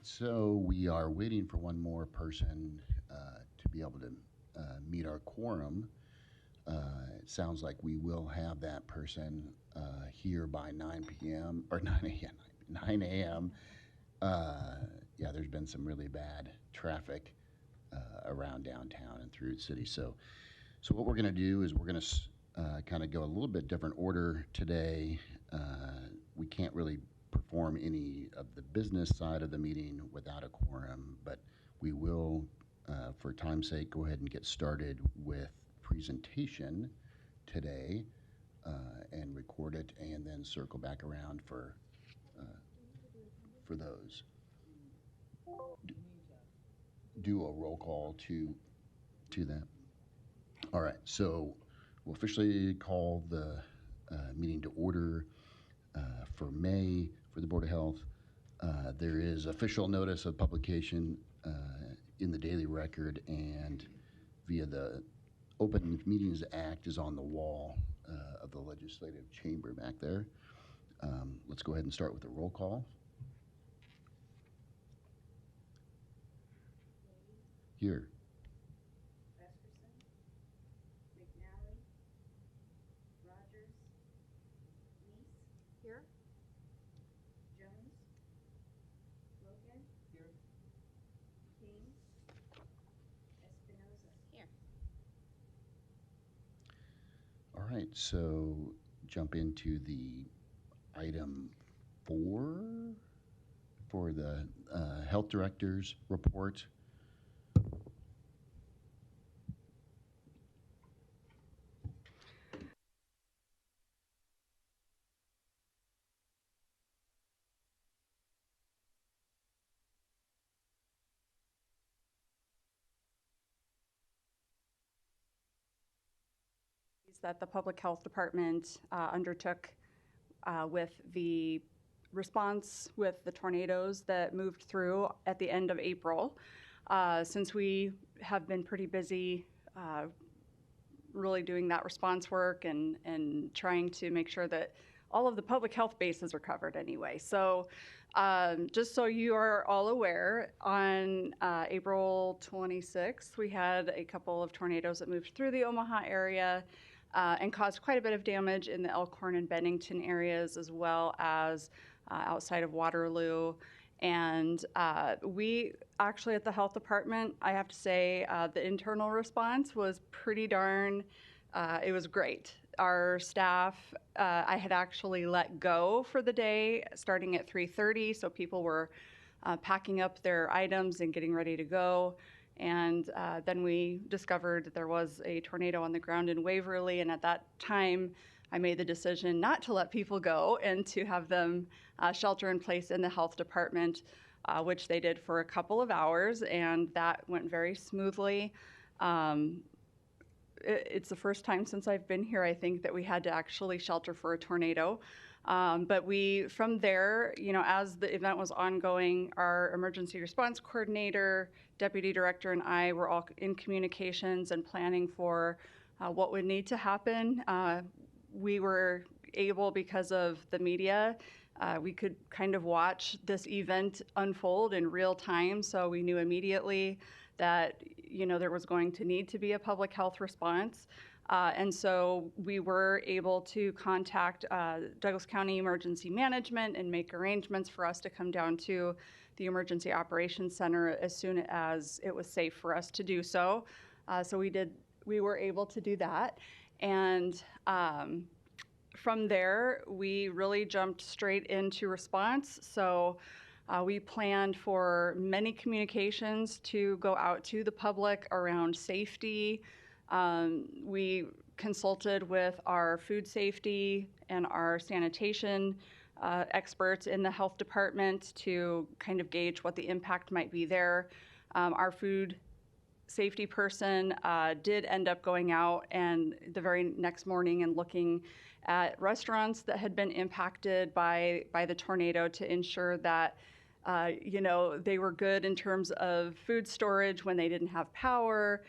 so we are waiting for one more person to be able to meet our quorum. It sounds like we will have that person here by 9 p.m. or 9 a.m. 9 a.m. Yeah, there's been some really bad traffic around downtown and through the city. So what we're going to do is we're going to kind of go a little bit different order today. We can't really perform any of the business side of the meeting without a quorum, but we will, for time's sake, go ahead and get started with presentation today and record it, and then circle back around for those. Do a roll call to that. All right, so we'll officially call the meeting to order for May for the Board of Health. There is official notice of publication in the Daily Record and via the Open Meetings Act is on the wall of the legislative chamber back there. Let's go ahead and start with the roll call. Here. Beskerson, McNally, Rogers, Neese. Here. Jones, Logan. Here. King, Espinoza. Here. All right, so jump into the item 4 for the health director's report. That the Public Health Department undertook with the response with the tornadoes that moved through at the end of April. Since we have been pretty busy really doing that response work and trying to make sure that all of the public health bases are covered anyway. So just so you are all aware, on April 26th, we had a couple of tornadoes that moved through the Omaha area and caused quite a bit of damage in the Elkhorn and Bennington areas, as well as outside of Waterloo. And we actually at the health department, I have to say, the internal response was pretty darn, it was great. Our staff, I had actually let go for the day starting at 3:30, so people were packing up their items and getting ready to go. And then we discovered that there was a tornado on the ground in Waverly, and at that time, I made the decision not to let people go and to have them shelter in place in the health department, which they did for a couple of hours, and that went very smoothly. It's the first time since I've been here, I think, that we had to actually shelter for a tornado. But we, from there, you know, as the event was ongoing, our emergency response coordinator, deputy director, and I were all in communications and planning for what would need to happen. We were able, because of the media, we could kind of watch this event unfold in real time, so we knew immediately that, you know, there was going to need to be a public health response. And so we were able to contact Douglas County Emergency Management and make arrangements for us to come down to the Emergency Operations Center as soon as it was safe for us to do so. So we were able to do that. And from there, we really jumped straight into response. So we planned for many communications to go out to the public around safety. We consulted with our food safety and our sanitation experts in the health department to kind of gauge what the impact might be there. Our food safety person did end up going out and the very next morning and looking at restaurants that had been impacted by the tornado to ensure that you know, they were good in terms of food storage when they didn't have power,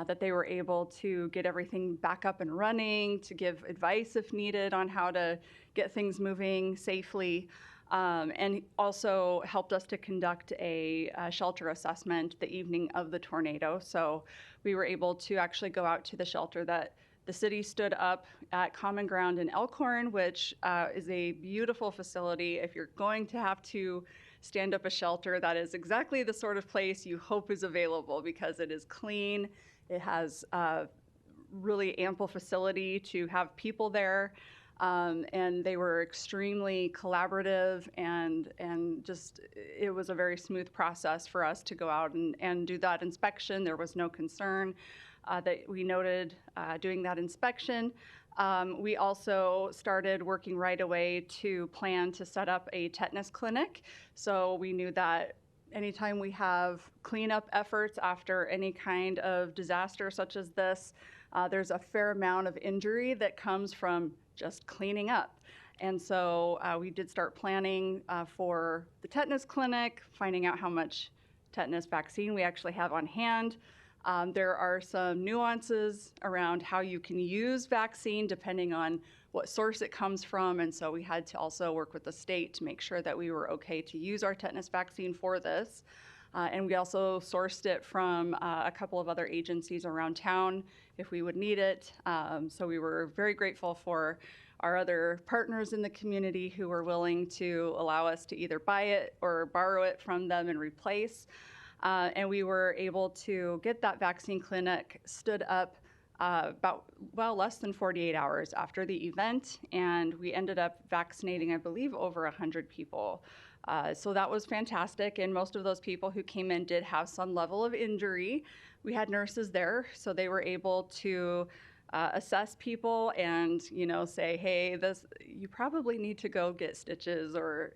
that they were able to get everything back up and running, to give advice if needed on how to get things moving safely. and also helped us to conduct a shelter assessment the evening of the tornado. So we were able to actually go out to the shelter that the city stood up at Common Ground in Elkhorn, which is a beautiful facility. If you're going to have to stand up a shelter, that is exactly the sort of place you hope is available, because it is clean. It has really ample facility to have people there. And they were extremely collaborative, and just it was a very smooth process for us to go out and do that inspection. There was no concern that we noted doing that inspection. We also started working right away to plan to set up a tetanus clinic. So we knew that anytime we have cleanup efforts after any kind of disaster such as this, there's a fair amount of injury that comes from just cleaning up. And so we did start planning for the tetanus clinic, finding out how much tetanus vaccine we actually have on hand. There are some nuances around how you can use vaccine depending on what source it comes from, and so we had to also work with the state to make sure that we were okay to use our tetanus vaccine for this. And we also sourced it from a couple of other agencies around town if we would need it. So we were very grateful for our other partners in the community who were willing to allow us to either buy it or borrow it from them and replace. And we were able to get that vaccine clinic stood up less than 48 hours after the event, and we ended up vaccinating, I believe, over 100 people. So that was fantastic, and most of those people who came in did have some level of injury. We had nurses there, so they were able to assess people and, say, hey, you probably need to go get stitches or,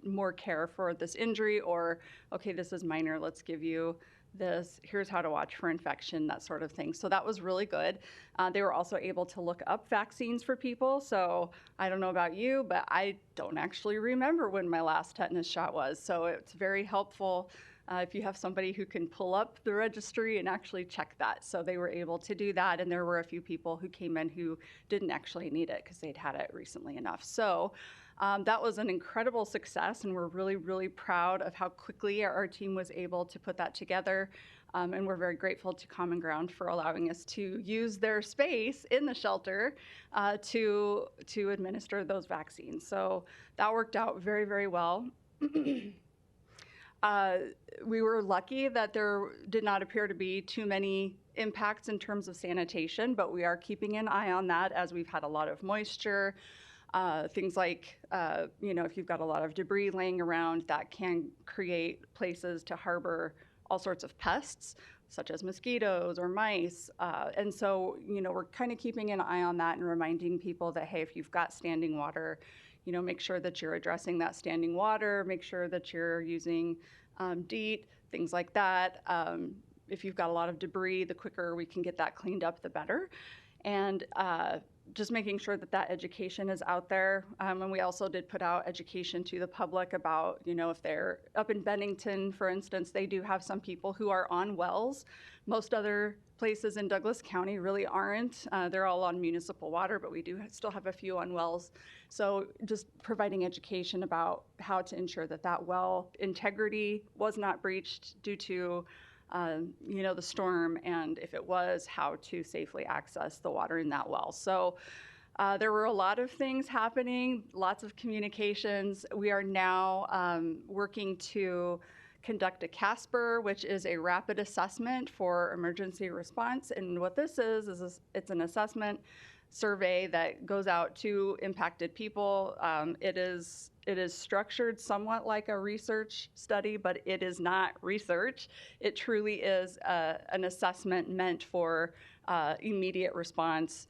more care for this injury, or, okay, this is minor, let's give you this, here's how to watch for infection, that sort of thing. So that was really good. They were also able to look up vaccines for people. So I don't know about you, but I don't actually remember when my last tetanus shot was. So it's very helpful if you have somebody who can pull up the registry and actually check that. So they were able to do that. And there were a few people who came in who didn't actually need it because they'd had it recently enough. So that was an incredible success, and we're really, really proud of how quickly our team was able to put that together. And we're very grateful to Common Ground for allowing us to use their space in the shelter to administer those vaccines. So that worked out very, very well. We were lucky that there did not appear to be too many impacts in terms of sanitation, but we are keeping an eye on that as we've had a lot of moisture. Things like, if you've got a lot of debris laying around, that can create places to harbor all sorts of pests, such as mosquitoes or mice. And so, we're kind of keeping an eye on that and reminding people that, hey, if you've got standing water, make sure that you're addressing that standing water, make sure that you're using DEET, things like that. If you've got a lot of debris, the quicker we can get that cleaned up, the better. And just making sure that that education is out there. And we also did put out education to the public about, if they're up in Bennington, for instance, they do have some people who are on wells. Most other places in Douglas County really aren't. They're all on municipal water, but we do still have a few on wells. So just providing education about how to ensure that that well integrity was not breached due to the storm, and if it was, how to safely access the water in that well. So there were a lot of things happening, lots of communications. We are now working to conduct a CASPR, which is a rapid assessment for emergency response. And what this is it's an assessment survey that goes out to impacted people. It is structured somewhat like a research study, but it is not research. It truly is an assessment meant for immediate response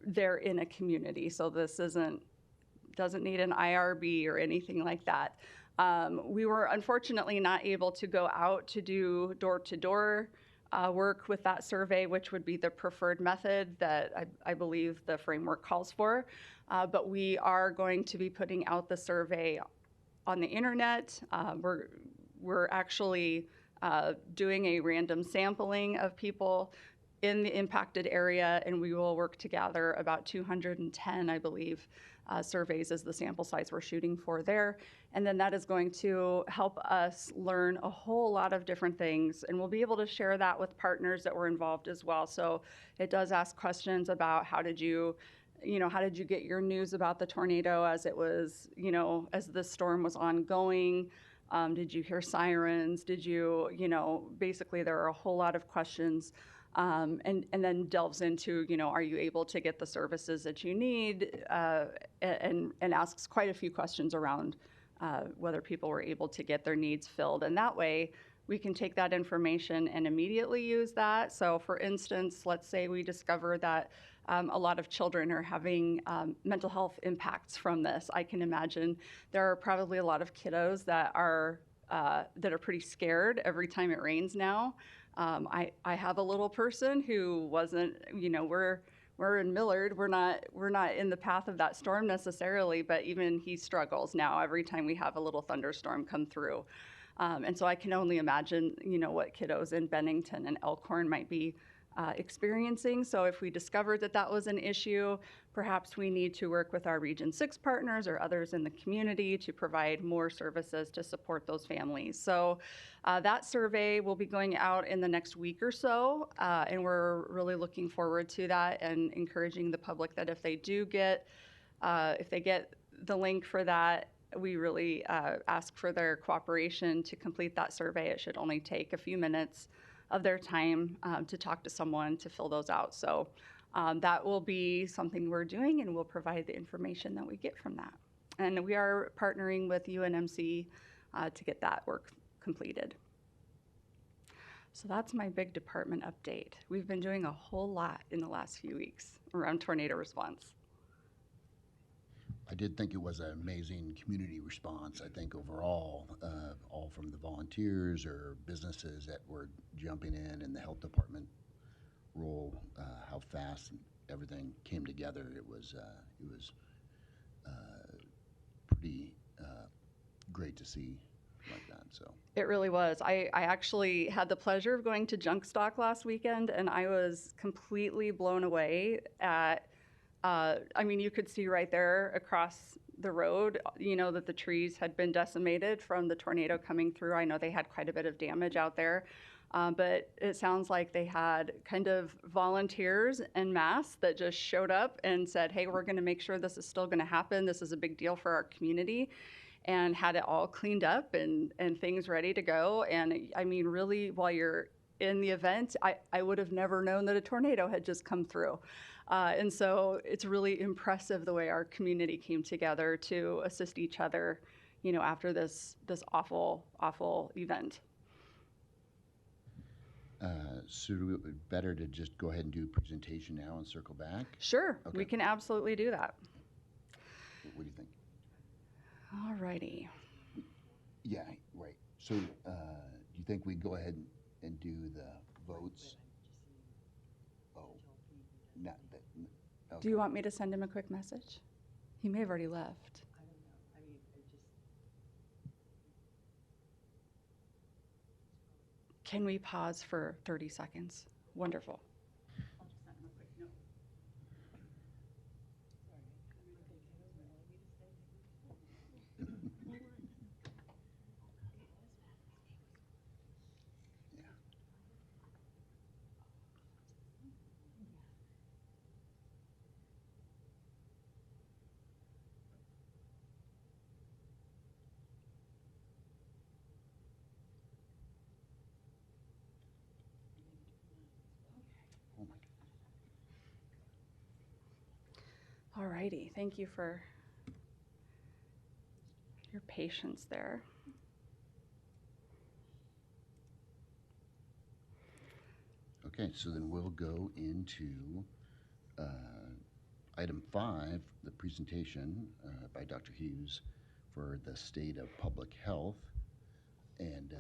there in a community. So this doesn't need an IRB or anything like that. We were unfortunately not able to go out to do door-to-door work with that survey, which would be the preferred method that I believe the framework calls for. But we are going to be putting out the survey on the internet. We're actually doing a random sampling of people in the impacted area, and we will work to gather about 210, I believe, surveys as the sample size we're shooting for there. And then that is going to help us learn a whole lot of different things, and we'll be able to share that with partners that were involved as well. So it does ask questions about how did you get your news about the tornado as it was, as the storm was ongoing? Did you hear sirens? Did you, basically there are a whole lot of questions. And then delves into, are you able to get the services that you need, and asks quite a few questions around whether people were able to get their needs filled. And that way, we can take that information and immediately use that. So for instance, let's say we discover that a lot of children are having mental health impacts from this. I can imagine there are probably a lot of kiddos that are pretty scared every time it rains now. I have a little person who wasn't, we're in Millard. We're not in the path of that storm necessarily, but even he struggles now every time we have a little thunderstorm come through. And so I can only imagine, what kiddos in Bennington and Elkhorn might be experiencing. So if we discovered that that was an issue, perhaps we need to work with our Region 6 partners or others in the community to provide more services to support those families. So that survey will be going out in the next week or so, and we're really looking forward to that and encouraging the public that if they get the link for that, we really ask for their cooperation to complete that survey. It should only take a few minutes of their time to talk to someone to fill those out. So that will be something we're doing, and we'll provide the information that we get from that. And we are partnering with UNMC to get that work completed. So that's my big department update. We've been doing a whole lot in the last few weeks around tornado response. I did think it was an amazing community response. I think overall, all from the volunteers or businesses that were jumping in and the health department role, how fast everything came together. It was pretty great to see like that. So it really was. I actually had the pleasure of going to Junk Stock last weekend, and I was completely blown away at. You could see right there across the road, that the trees had been decimated from the tornado coming through. I know they had quite a bit of damage out there, but it sounds like they had kind of volunteers en masse that just showed up and said, hey, we're going to make sure this is still going to happen. This is a big deal for our community, and had it all cleaned up and things ready to go. And really, while you're in the event, I would have never known that a tornado had just come through. And so it's really impressive the way our community came together to assist each other, after this awful, awful event. So it would be better to just go ahead and do a presentation now and circle back? Sure, Okay. we can absolutely do that. What do you think? All righty. Yeah, right. So do you think we go ahead and do the votes? Oh, not that. Okay. Do you want me to send him a quick message? He may have already left. Can we pause for 30 seconds? Wonderful. I'll just send him a quick note. Oh my God. All righty, thank you for your patience there. Okay, so then we'll go into item 5, the presentation by Dr. Hughes for the state of public health. And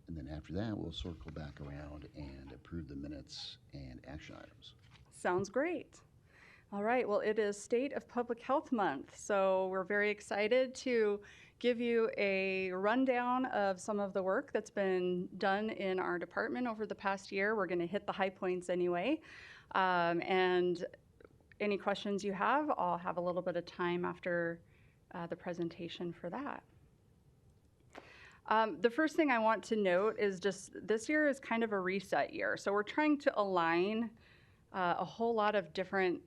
then after that, we'll circle back around and approve the minutes and action items. Sounds great. All right, well, it is State of Public Health Month, so we're very excited to give you a rundown of some of the work that's been done in our department over the past year. We're going to hit the high points anyway. And any questions you have, I'll have a little bit of time after the presentation for that. The first thing I want to note is just this year is kind of a reset year. So we're trying to align a whole lot of different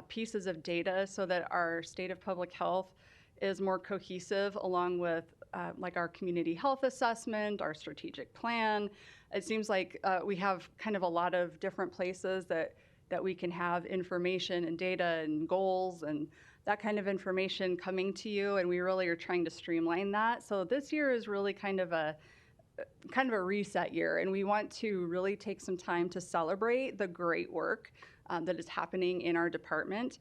pieces of data so that our state of public health is more cohesive, along with like our community health assessment, our strategic plan. It seems like we have kind of a lot of different places that we can have information and data and goals and that kind of information coming to you, and we really are trying to streamline that. So this year is really kind of a reset year, and we want to really take some time to celebrate the great work that is happening in our department,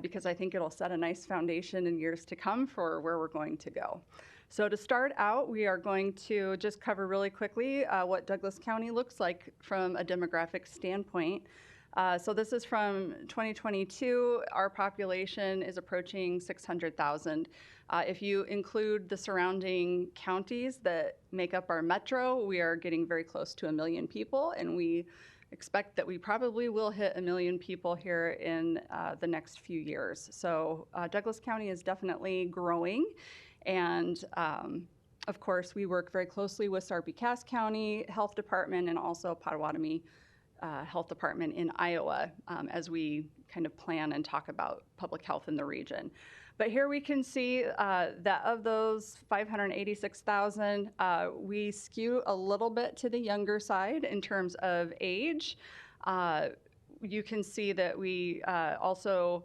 because I think it'll set a nice foundation in years to come for where we're going to go. So to start out, we are going to just cover really quickly what Douglas County looks like from a demographic standpoint. So this is from 2022. Our population is approaching 600,000. If you include the surrounding counties that make up our metro, we are getting very close to 1 million people, and we expect that we probably will hit 1 million people here in the next few years. So Douglas County is definitely growing, and of course, we work very closely with Sarpy-Cass County Health Department and also Potawatomi Health Department in Iowa as we kind of plan and talk about public health in the region. But here we can see that of those 586,000, we skew a little bit to the younger side in terms of age. You can see that we also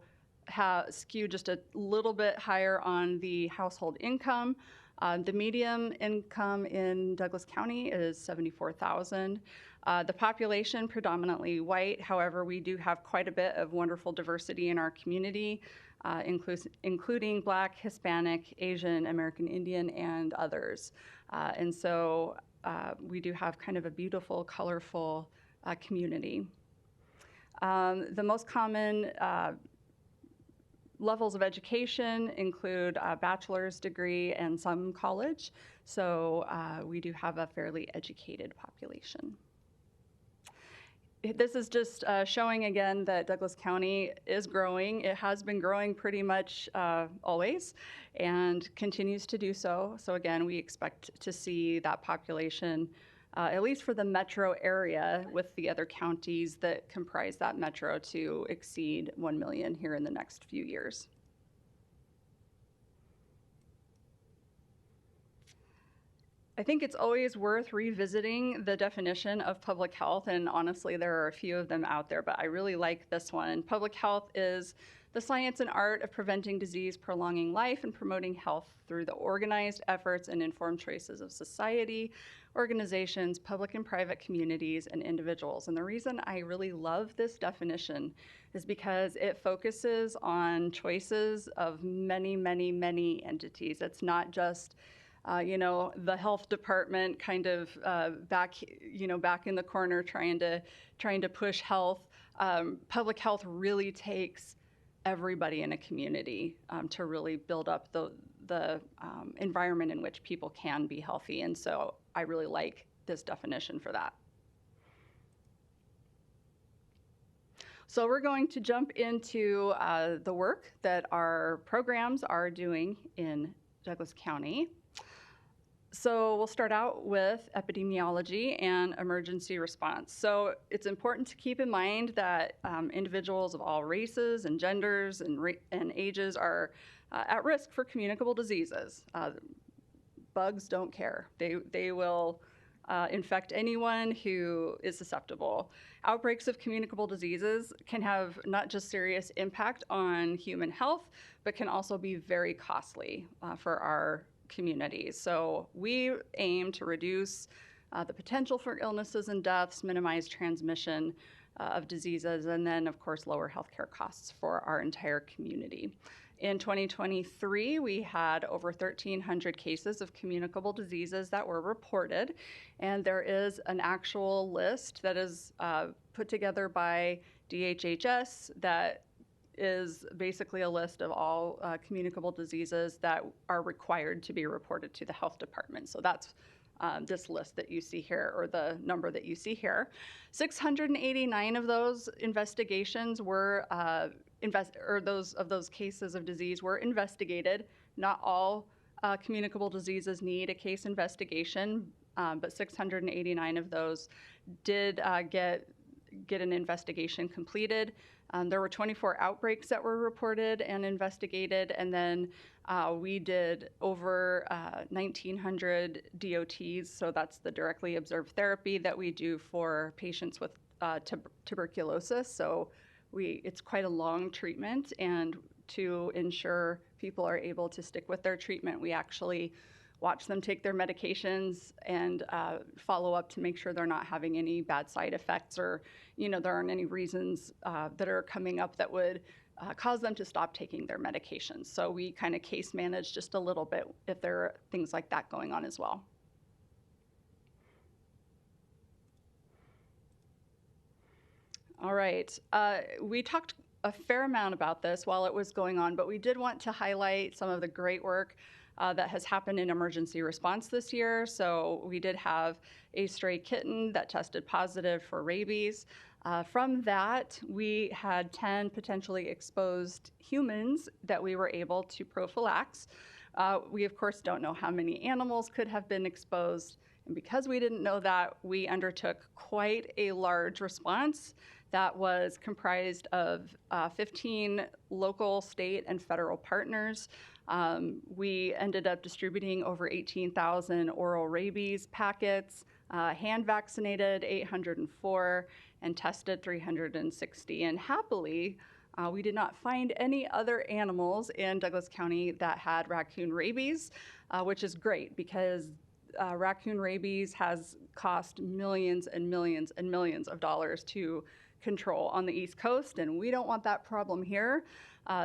skew just a little bit higher on the household income. The median income in Douglas County is $74,000. The population predominantly white. However, we do have quite a bit of wonderful diversity in our community, including Black, Hispanic, Asian, American Indian, and others. And so we do have kind of a beautiful, colorful community. The most common levels of education include a bachelor's degree and some college. So we do have a fairly educated population. This is just showing again that Douglas County is growing. It has been growing pretty much always and continues to do so. So again, we expect to see that population, at least for the metro area with the other counties that comprise that metro, to exceed 1 million here in the next few years. I think it's always worth revisiting the definition of public health, and honestly, there are a few of them out there, but I really like this one. Public health is the science and art of preventing disease, prolonging life, and promoting health through the organized efforts and informed choices of society, organizations, public and private communities, and individuals. And the reason I really love this definition is because it focuses on choices of many, many, many entities. It's not just the health department kind of back in the corner trying to push health. Public health really takes everybody in a community to really build up the environment in which people can be healthy. And so I really like this definition for that. So we're going to jump into the work that our programs are doing in Douglas County. So we'll start out with epidemiology and emergency response. So it's important to keep in mind that individuals of all races and genders and ages are at risk for communicable diseases. Bugs don't care. They will infect anyone who is susceptible. Outbreaks of communicable diseases can have not just serious impact on human health, but can also be very costly for our communities. So we aim to reduce the potential for illnesses and deaths, minimize transmission of diseases, and then, of course, lower healthcare costs for our entire community. In 2023, we had over 1,300 cases of communicable diseases that were reported, and there is an actual list that is put together by DHHS that is basically a list of all communicable diseases that are required to be reported to the health department. So that's this list that you see here, or the number that you see here. 689 of those investigations were those cases of disease were investigated. Not all communicable diseases need a case investigation, but 689 of those did get an investigation completed. There were 24 outbreaks that were reported and investigated, and then we did over 1,900 DOTs, so that's the directly observed therapy that we do for patients with tuberculosis. So it's quite a long treatment, and to ensure people are able to stick with their treatment, we actually watch them take their medications and follow up to make sure they're not having any bad side effects, or there aren't any reasons that are coming up that would cause them to stop taking their medications. So we kind of case manage just a little bit if there are things like that going on as well. All right, we talked a fair amount about this while it was going on, but we did want to highlight some of the great work that has happened in emergency response this year. So we did have a stray kitten that tested positive for rabies. From that, we had 10 potentially exposed humans that we were able to prophylax. We, of course, don't know how many animals could have been exposed. And because we didn't know that, we undertook quite a large response that was comprised of 15 local, state, and federal partners. We ended up distributing over 18,000 oral rabies packets, hand vaccinated 804, and tested 360. And happily, we did not find any other animals in Douglas County that had raccoon rabies, which is great because raccoon rabies has cost millions and millions and millions of dollars to control on the East Coast, and we don't want that problem here.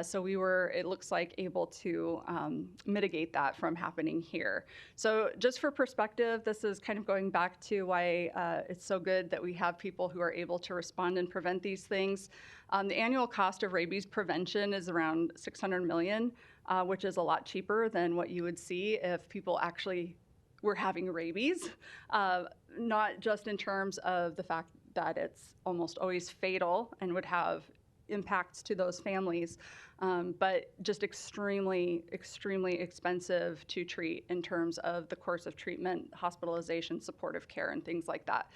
So we were, it looks like, able to mitigate that from happening here. So just for perspective, this is kind of going back to why it's so good that we have people who are able to respond and prevent these things. The annual cost of rabies prevention is around $600 million, which is a lot cheaper than what you would see if people actually were having rabies, not just in terms of the fact that it's almost always fatal and would have impacts to those families, but just extremely, extremely expensive to treat in terms of the course of treatment, hospitalization, supportive care, and things like that.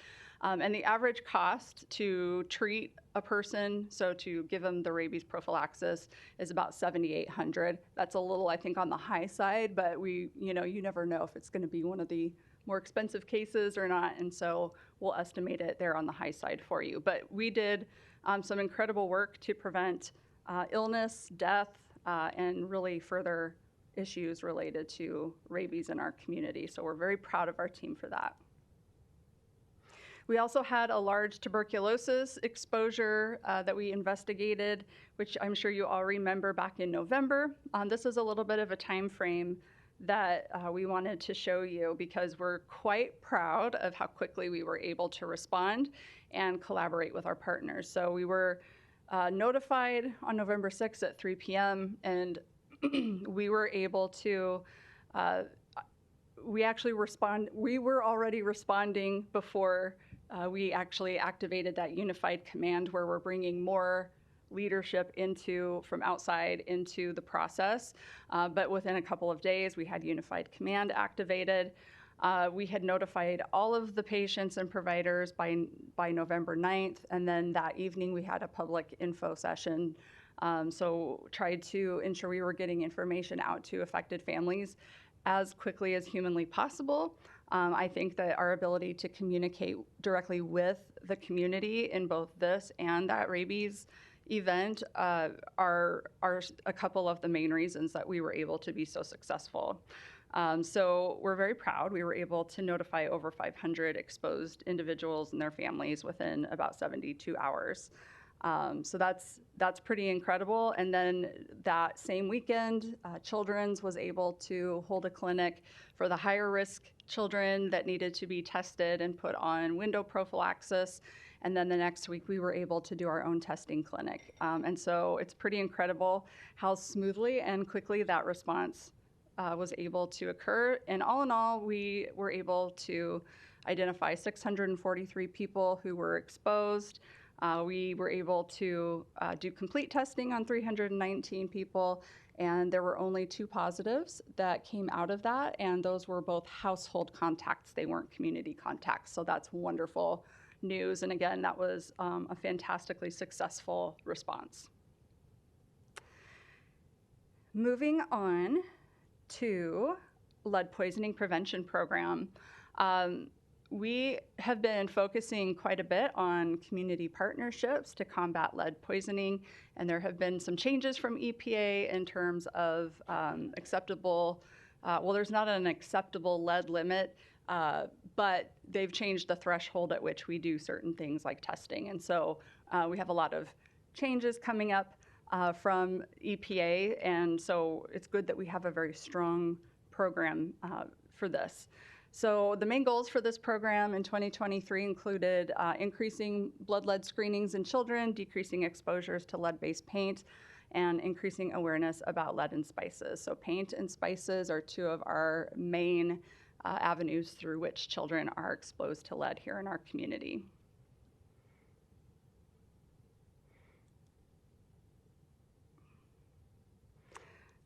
And the average cost to treat a person, so to give them the rabies prophylaxis, is about $7,800. That's a little, I think, on the high side, but you never know if it's going to be one of the more expensive cases or not, and so we'll estimate it there on the high side for you. But we did some incredible work to prevent illness, death, and really further issues related to rabies in our community. So we're very proud of our team for that. We also had a large tuberculosis exposure that we investigated, which I'm sure you all remember back in November. This is a little bit of a time frame that we wanted to show you because we're quite proud of how quickly we were able to respond and collaborate with our partners. So we were notified on November 6th at 3 p.m. and we were able to, we were already responding before we actually activated that unified command where we're bringing more leadership from outside into the process. But within a couple of days, we had unified command activated. We had notified all of the patients and providers by November 9th, and then that evening we had a public info session. So tried to ensure we were getting information out to affected families as quickly as humanly possible. I think that our ability to communicate directly with the community in both this and that rabies event are a couple of the main reasons that we were able to be so successful. So we're very proud. We were able to notify over 500 exposed individuals and their families within about 72 hours. So that's pretty incredible. And then that same weekend, Children's was able to hold a clinic for the higher risk children that needed to be tested and put on window prophylaxis. And then the next week, we were able to do our own testing clinic. And so it's pretty incredible how smoothly and quickly that response was able to occur. And all in all, we were able to identify 643 people who were exposed. We were able to do complete testing on 319 people, and there were only 2 positives that came out of that, and those were both household contacts. They weren't community contacts, so that's wonderful news. And again, that was a fantastically successful response. Moving on to lead poisoning prevention program. We have been focusing quite a bit on community partnerships to combat lead poisoning, and there have been some changes from EPA in terms of acceptable, well, there's not an acceptable lead limit, but they've changed the threshold at which we do certain things like testing. And so we have a lot of changes coming up from EPA, and so it's good that we have a very strong program for this. So the main goals for this program in 2023 included increasing blood lead screenings in children, decreasing exposures to lead-based paint, and increasing awareness about lead in spices. So paint and spices are 2 of our main avenues through which children are exposed to lead here in our community.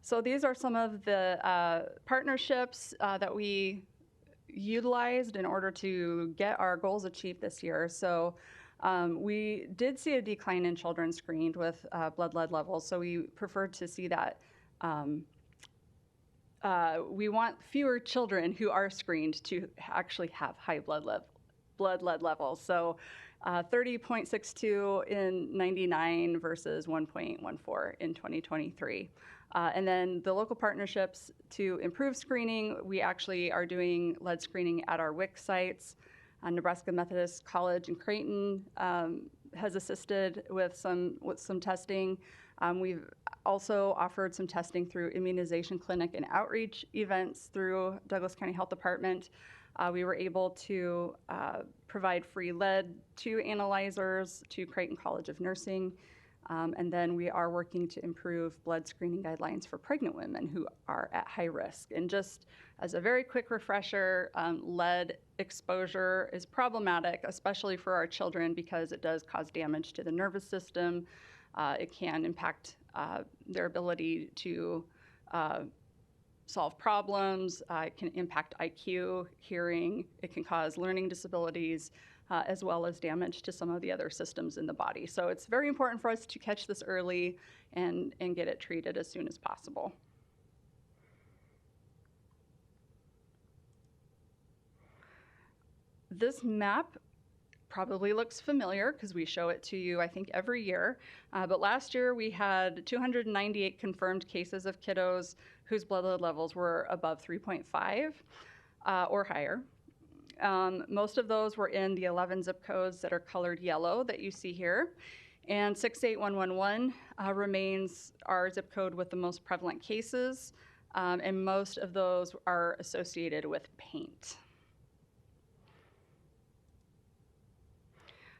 So these are some of the partnerships that we utilized in order to get our goals achieved this year. So we did see a decline in children screened with blood lead levels, so we preferred to see that. We want fewer children who are screened to actually have high blood lead levels. So 30.62 in 99 versus 1.14 in 2023. And then the local partnerships to improve screening, we actually are doing lead screening at our WIC sites. Nebraska Methodist College in Creighton has assisted with some testing. We've also offered some testing through immunization clinic and outreach events through Douglas County Health Department. We were able to provide free lead 2 analyzers to Creighton College of Nursing. And then we are working to improve blood screening guidelines for pregnant women who are at high risk. And just as a very quick refresher, lead exposure is problematic, especially for our children, because it does cause damage to the nervous system. It can impact their ability to solve problems. It can impact IQ, hearing. It can cause learning disabilities, as well as damage to some of the other systems in the body. So it's very important for us to catch this early and get it treated as soon as possible. This map probably looks familiar because we show it to you, I think, every year. But last year we had 298 confirmed cases of kiddos whose blood lead levels were above 3.5 or higher. Most of those were in the 11 zip codes that are colored yellow that you see here. And 68111 remains our zip code with the most prevalent cases, and most of those are associated with paint.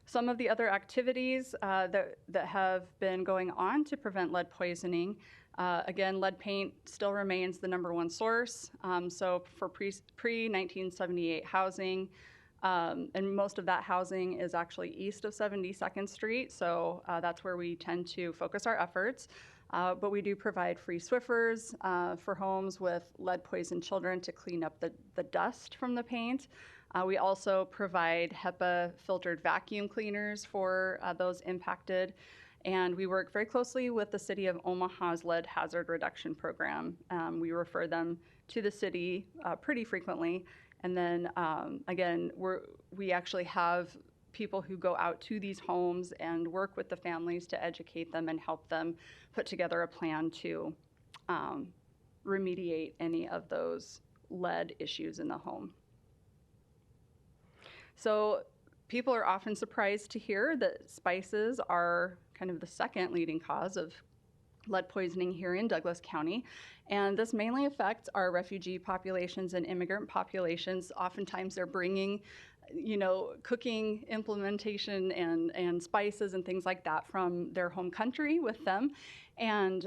Some of the other activities that have been going on to prevent lead poisoning, again, lead paint still remains the #1 source. So for pre-1978 housing, and most of that housing is actually east of 72nd Street, so that's where we tend to focus our efforts. But we do provide free Swiffers for homes with lead-poisoned children to clean up the dust from the paint. We also provide HEPA-filtered vacuum cleaners for those impacted. And we work very closely with the City of Omaha's lead hazard reduction program. We refer them to the city pretty frequently. And then, again, we actually have people who go out to these homes and work with the families to educate them and help them put together a plan to remediate any of those lead issues in the home. So people are often surprised to hear that spices are kind of the second leading cause of lead poisoning here in Douglas County. And this mainly affects our refugee populations and immigrant populations. Oftentimes they're bringing, cooking implementation and spices and things like that from their home country with them. And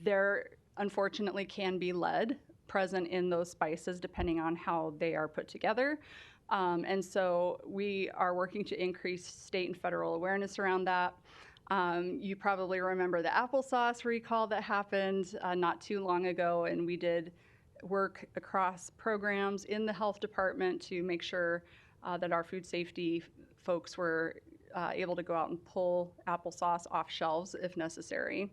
there unfortunately can be lead present in those spices depending on how they are put together. And so we are working to increase state and federal awareness around that. You probably remember the applesauce recall that happened not too long ago, and we did work across programs in the health department to make sure that our food safety folks were able to go out and pull applesauce off shelves if necessary.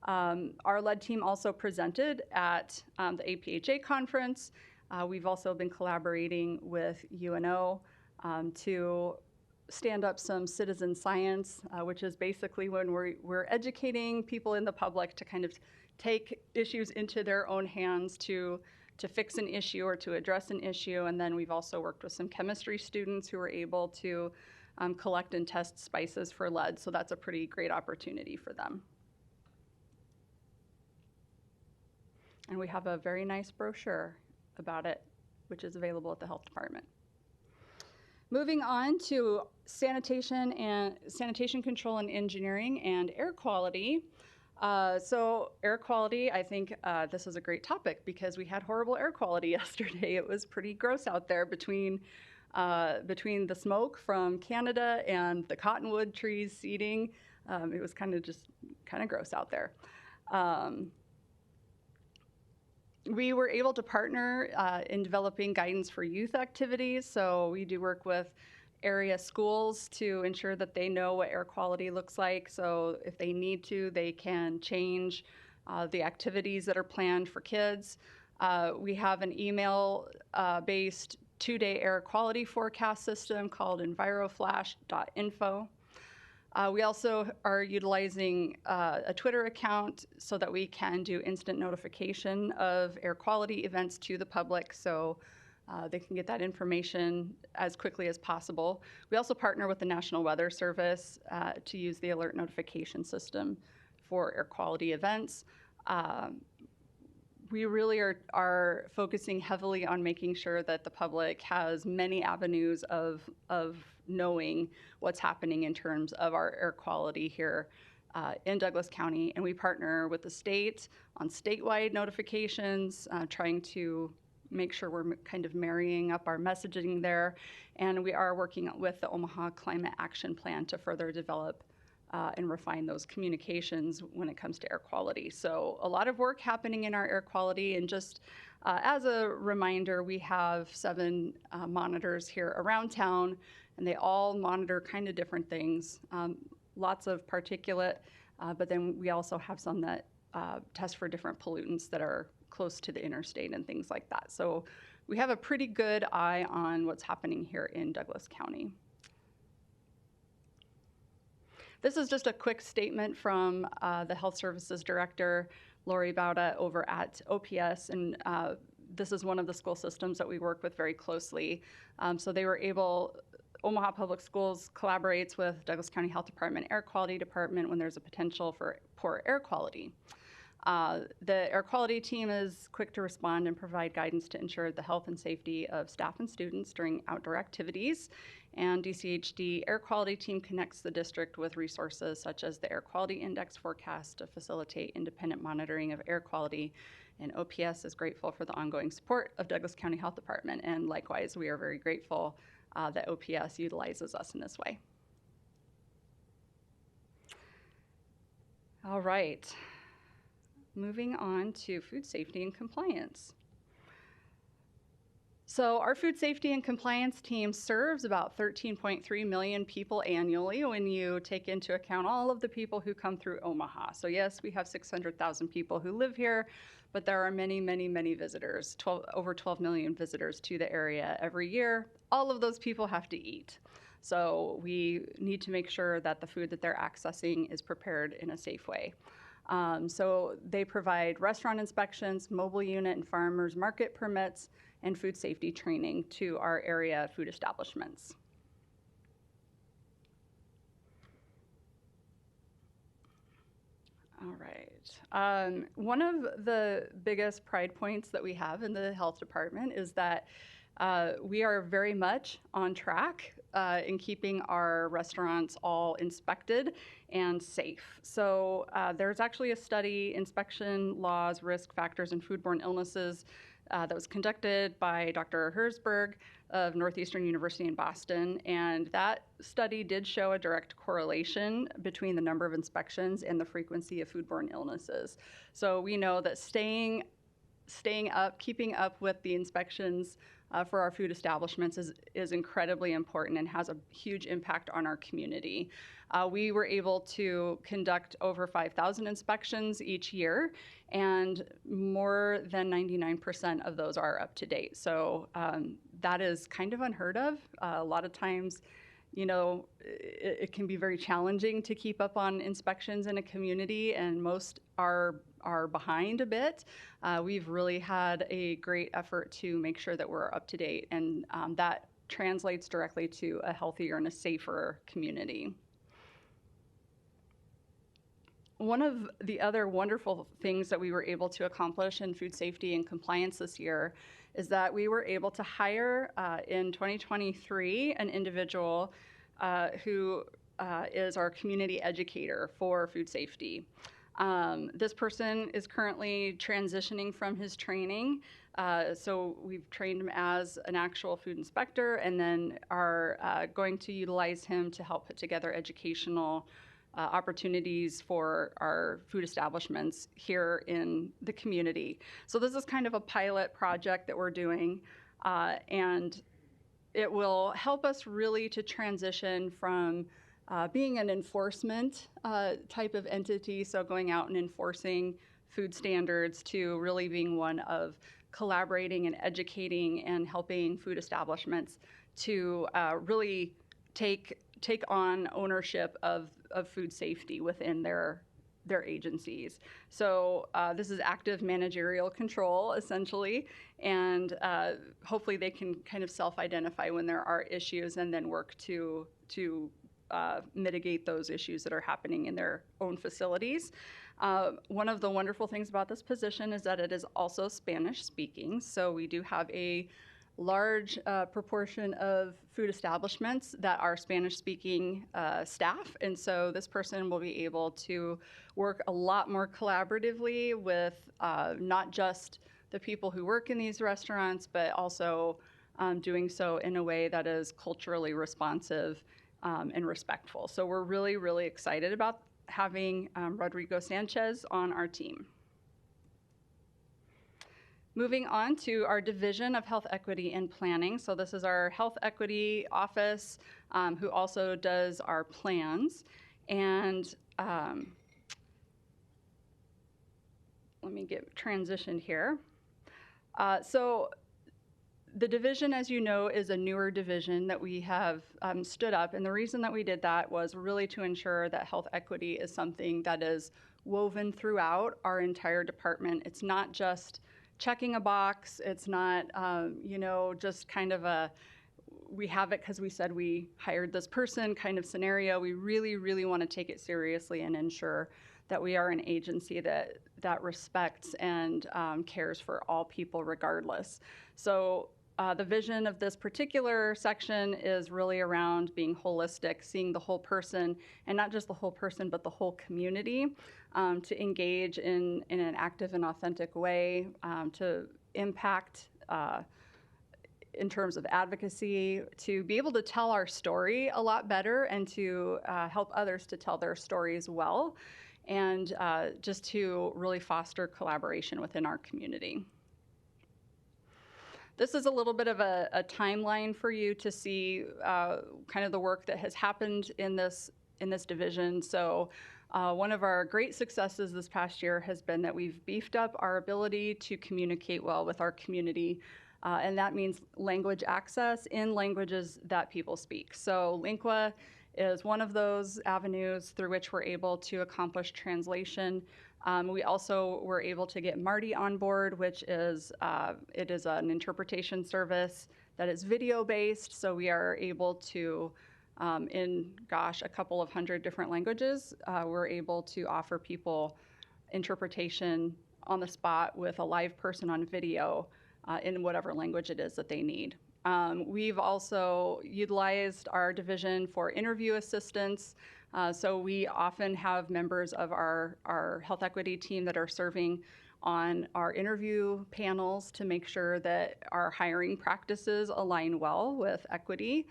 Our lead team also presented at the APHA conference. We've also been collaborating with UNO to stand up some citizen science, which is basically when we're educating people in the public to kind of take issues into their own hands to fix an issue or to address an issue. And then we've also worked with some chemistry students who were able to collect and test spices for lead. So that's a pretty great opportunity for them. And we have a very nice brochure about it, which is available at the health department. Moving on to sanitation control and engineering and air quality. So air quality, I think this is a great topic because we had horrible air quality yesterday. It was pretty gross out there between the smoke from Canada and the cottonwood trees seeding. It was kind of gross out there. We were able to partner in developing guidance for youth activities. So we do work with area schools to ensure that they know what air quality looks like. So if they need to, they can change the activities that are planned for kids. We have an email-based 2-day air quality forecast system called enviroflash.info. We also are utilizing a Twitter account so that we can do instant notification of air quality events to the public, so they can get that information as quickly as possible. We also partner with the National Weather Service to use the alert notification system for air quality events. We really are focusing heavily on making sure that the public has many avenues of knowing what's happening in terms of our air quality here in Douglas County. And we partner with the state on statewide notifications, trying to make sure we're kind of marrying up our messaging there. And we are working with the Omaha Climate Action Plan to further develop and refine those communications when it comes to air quality. So a lot of work happening in our air quality. And just as a reminder, we have 7 monitors here around town, and they all monitor kind of different things. Lots of particulate, but then we also have some that test for different pollutants that are close to the interstate and things like that. So we have a pretty good eye on what's happening here in Douglas County. This is just a quick statement from the Health Services Director, Lori Bauda, over at OPS, and this is one of the school systems that we work with very closely. So they were able, Omaha Public Schools collaborates with Douglas County Health Department Air Quality Department when there's a potential for poor air quality. The air quality team is quick to respond and provide guidance to ensure the health and safety of staff and students during outdoor activities. And DCHD air quality team connects the district with resources such as the Air Quality Index forecast to facilitate independent monitoring of air quality. And OPS is grateful for the ongoing support of Douglas County Health Department. And likewise, we are very grateful that OPS utilizes us in this way. All right. Moving on to food safety and compliance. So our food safety and compliance team serves about 13.3 million people annually when you take into account all of the people who come through Omaha. So yes, we have 600,000 people who live here, but there are many, many, many visitors, over 12 million visitors to the area every year. All of those people have to eat. So we need to make sure that the food that they're accessing is prepared in a safe way. So they provide restaurant inspections, mobile unit and farmers market permits, and food safety training to our area food establishments. All right. One of the biggest pride points that we have in the health department is that we are very much on track in keeping our restaurants all inspected and safe. So there's actually a study, Inspection Laws, Risk Factors, and Foodborne Illnesses, that was conducted by Dr. Herzberg of Northeastern University in Boston, and that study did show a direct correlation between the number of inspections and the frequency of foodborne illnesses. So we know that staying up, keeping up with the inspections for our food establishments is incredibly important and has a huge impact on our community. We were able to conduct over 5,000 inspections each year, and more than 99% of those are up to date. So that is kind of unheard of. A lot of times, you know, it can be very challenging to keep up on inspections in a community, and most are behind a bit. We've really had a great effort to make sure that we're up to date, and that translates directly to a healthier and a safer community. One of the other wonderful things that we were able to accomplish in food safety and compliance this year is that we were able to hire in 2023 an individual who is our community educator for food safety. This person is currently transitioning from his training. So we've trained him as an actual food inspector, and then are going to utilize him to help put together educational opportunities for our food establishments here in the community. So this is kind of a pilot project that we're doing, and it will help us really to transition from being an enforcement type of entity, so going out and enforcing food standards, to really being one of collaborating and educating and helping food establishments to really take on ownership of food safety within their agencies. So this is active managerial control, essentially, and hopefully they can kind of self-identify when there are issues and then work to mitigate those issues that are happening in their own facilities. One of the wonderful things about this position is that it is also Spanish speaking, so we do have a large proportion of food establishments that are Spanish-speaking staff, and so this person will be able to work a lot more collaboratively with not just the people who work in these restaurants, but also doing so in a way that is culturally responsive and respectful. So we're really, really excited about having Rodrigo Sanchez on our team. Moving on to our Division of Health Equity and Planning. So this is our Health Equity Office, who also does our plans. And let me get transitioned here. So the division, as you know, is a newer division that we have stood up. And the reason that we did that was really to ensure that health equity is something that is woven throughout our entire department. It's not just checking a box. It's not, just kind of we have it because we said we hired this person kind of scenario. We really, really want to take it seriously and ensure that we are an agency that respects and cares for all people regardless. So the vision of this particular section is really around being holistic, seeing the whole person, and not just the whole person, but the whole community, to engage in an active and authentic way, to impact in terms of advocacy, to be able to tell our story a lot better and to help others to tell their stories well, and just to really foster collaboration within our community. This is a little bit of a timeline for you to see kind of the work that has happened in this division. So one of our great successes this past year has been that we've beefed up our ability to communicate well with our community, and that means language access in languages that people speak. So Lingua is one of those avenues through which we're able to accomplish translation. We also were able to get Marty on board, which is it is an interpretation service that is video-based, so we are able to, in a couple of hundred different languages, we're able to offer people interpretation on the spot with a live person on video in whatever language it is that they need. We've also utilized our division for interview assistance. So we often have members of our health equity team that are serving on our interview panels to make sure that our hiring practices align well with equity.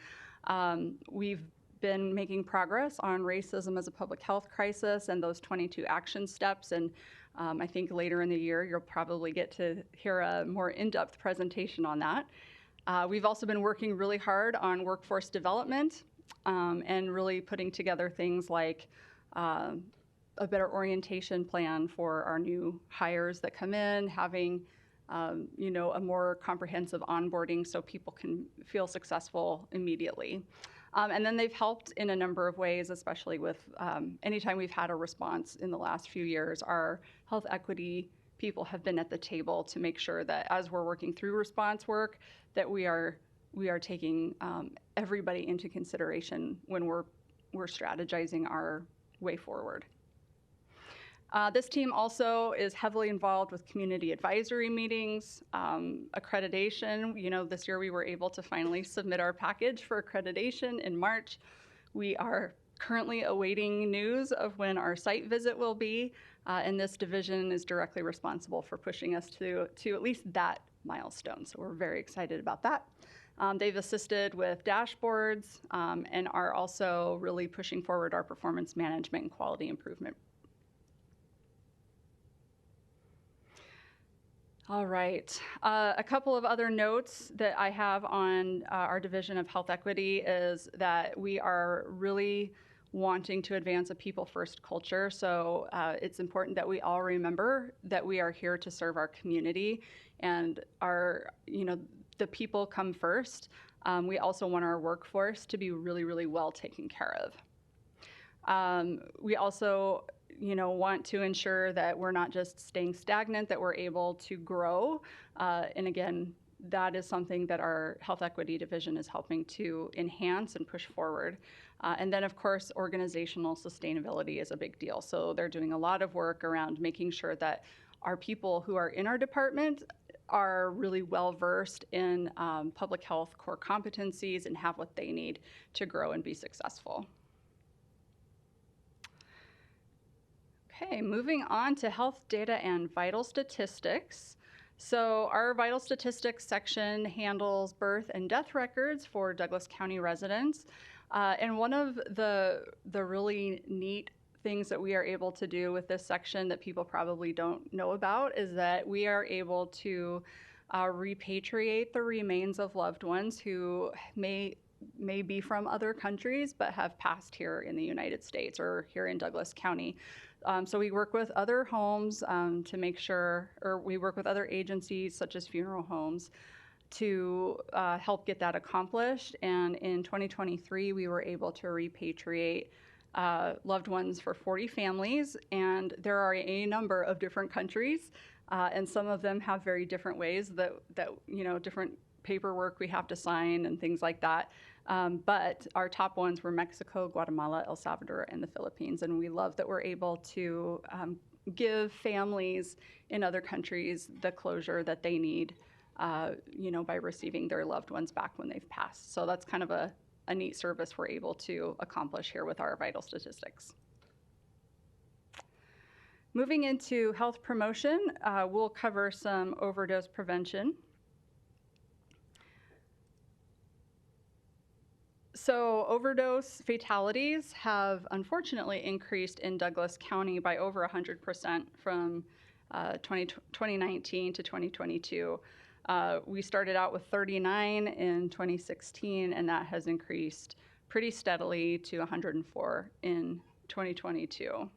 We've been making progress on racism as a public health crisis and those 22 action steps. And I think later in the year, you'll probably get to hear a more in-depth presentation on that. We've also been working really hard on workforce development and really putting together things like a better orientation plan for our new hires that come in, having a more comprehensive onboarding so people can feel successful immediately. And then they've helped in a number of ways, especially with anytime we've had a response in the last few years, our health equity people have been at the table to make sure that as we're working through response work, that we are taking everybody into consideration when we're strategizing our way forward. This team also is heavily involved with community advisory meetings, accreditation. This year we were able to finally submit our package for accreditation in March. We are currently awaiting news of when our site visit will be, and this division is directly responsible for pushing us to at least that milestone. So we're very excited about that. They've assisted with dashboards and are also really pushing forward our performance management and quality improvement. All right. A couple of other notes that I have on our Division of Health Equity is that we are really wanting to advance a people-first culture. So it's important that we all remember that we are here to serve our community, and the people come first. We also want our workforce to be really, really well taken care of. We also want to ensure that we're not just staying stagnant, that we're able to grow. And again, that is something that our Health Equity Division is helping to enhance and push forward. And then, of course, organizational sustainability is a big deal. So they're doing a lot of work around making sure that our people who are in our department are really well-versed in public health core competencies and have what they need to grow and be successful. Okay, moving on to health data and vital statistics. So our vital statistics section handles birth and death records for Douglas County residents. And one of the really neat things that we are able to do with this section that people probably don't know about is that we are able to repatriate the remains of loved ones who may be from other countries but have passed here in the United States or here in Douglas County. So we work with other homes to make sure, or we work with other agencies such as funeral homes to help get that accomplished. And in 2023, we were able to repatriate loved ones for 40 families, and there are a number of different countries, and some of them have very different ways that different paperwork we have to sign and things like that. But our top ones were Mexico, Guatemala, El Salvador, and the Philippines. And we love that we're able to give families in other countries the closure that they need, by receiving their loved ones back when they've passed. So that's kind of a neat service we're able to accomplish here with our vital statistics. Moving into health promotion, we'll cover some overdose prevention. So overdose fatalities have unfortunately increased in Douglas County by over 100% from 2019 to 2022. We started out with 39 in 2016, and that has increased pretty steadily to 104 in 2022.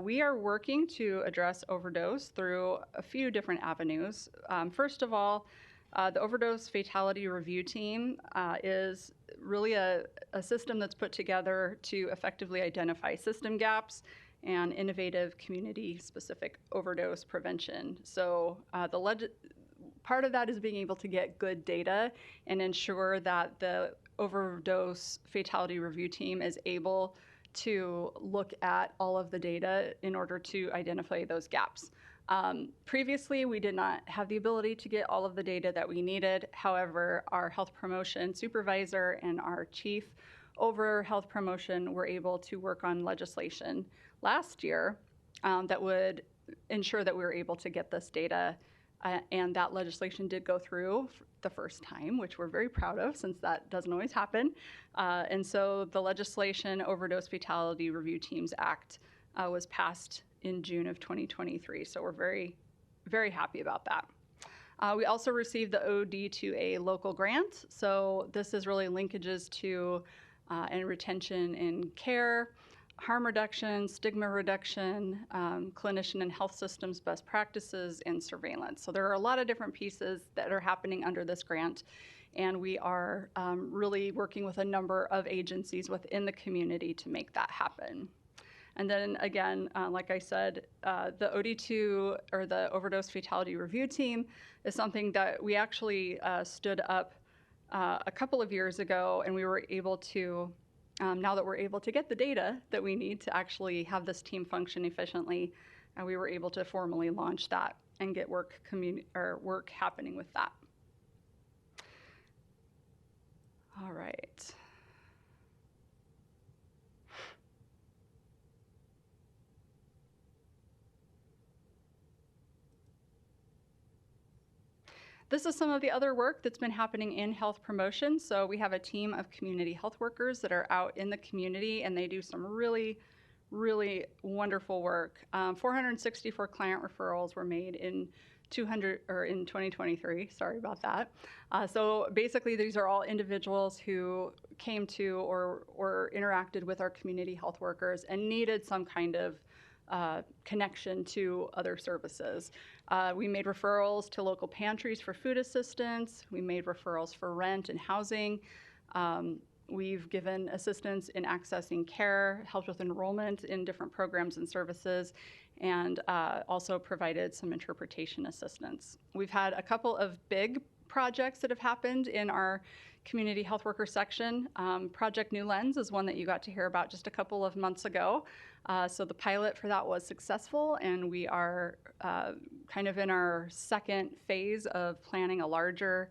We are working to address overdose through a few different avenues. First of all, the Overdose Fatality Review Team is really a system that's put together to effectively identify system gaps and innovative community-specific overdose prevention. So part of that is being able to get good data and ensure that the Overdose Fatality Review Team is able to look at all of the data in order to identify those gaps. Previously, we did not have the ability to get all of the data that we needed. However, our health promotion supervisor and our chief over health promotion were able to work on legislation last year that would ensure that we were able to get this data. And that legislation did go through the first time, which we're very proud of since that doesn't always happen. And so the legislation Overdose Fatality Review Teams Act was passed in June of 2023. So we're very, very happy about that. We also received the OD2A local grant. So this is really linkages to and retention in care, harm reduction, stigma reduction, clinician and health systems best practices, and surveillance. So there are a lot of different pieces that are happening under this grant, and we are really working with a number of agencies within the community to make that happen. And then again, like I said, the OD2 or the Overdose Fatality Review Team is something that we actually stood up a couple of years ago, and we were able to now that we're able to get the data that we need to actually have this team function efficiently, we were able to formally launch that and get work happening with that. All right. This is some of the other work that's been happening in health promotion. So we have a team of community health workers that are out in the community, and they do some really, really wonderful work. 464 client referrals were made in 2023. Sorry about that. So basically, these are all individuals who came to or interacted with our community health workers and needed some kind of connection to other services. We made referrals to local pantries for food assistance. We made referrals for rent and housing. We've given assistance in accessing care, helped with enrollment in different programs and services, and also provided some interpretation assistance. We've had a couple of big projects that have happened in our community health worker section. Project New Lens is one that you got to hear about just a couple of months ago. So the pilot for that was successful, and we are kind of in our second phase of planning a larger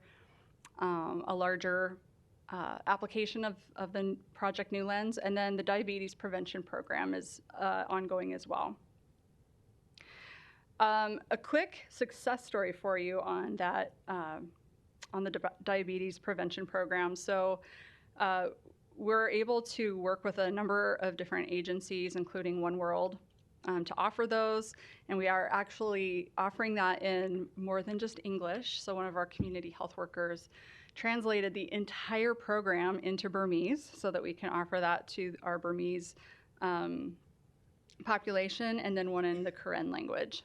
application of the Project New Lens, and then the diabetes prevention program is ongoing as well. A quick success story for you on that, on the diabetes prevention program. So we're able to work with a number of different agencies, including One World, to offer those. And we are actually offering that in more than just English. So one of our community health workers translated the entire program into Burmese so that we can offer that to our Burmese population, and then one in the Karen language.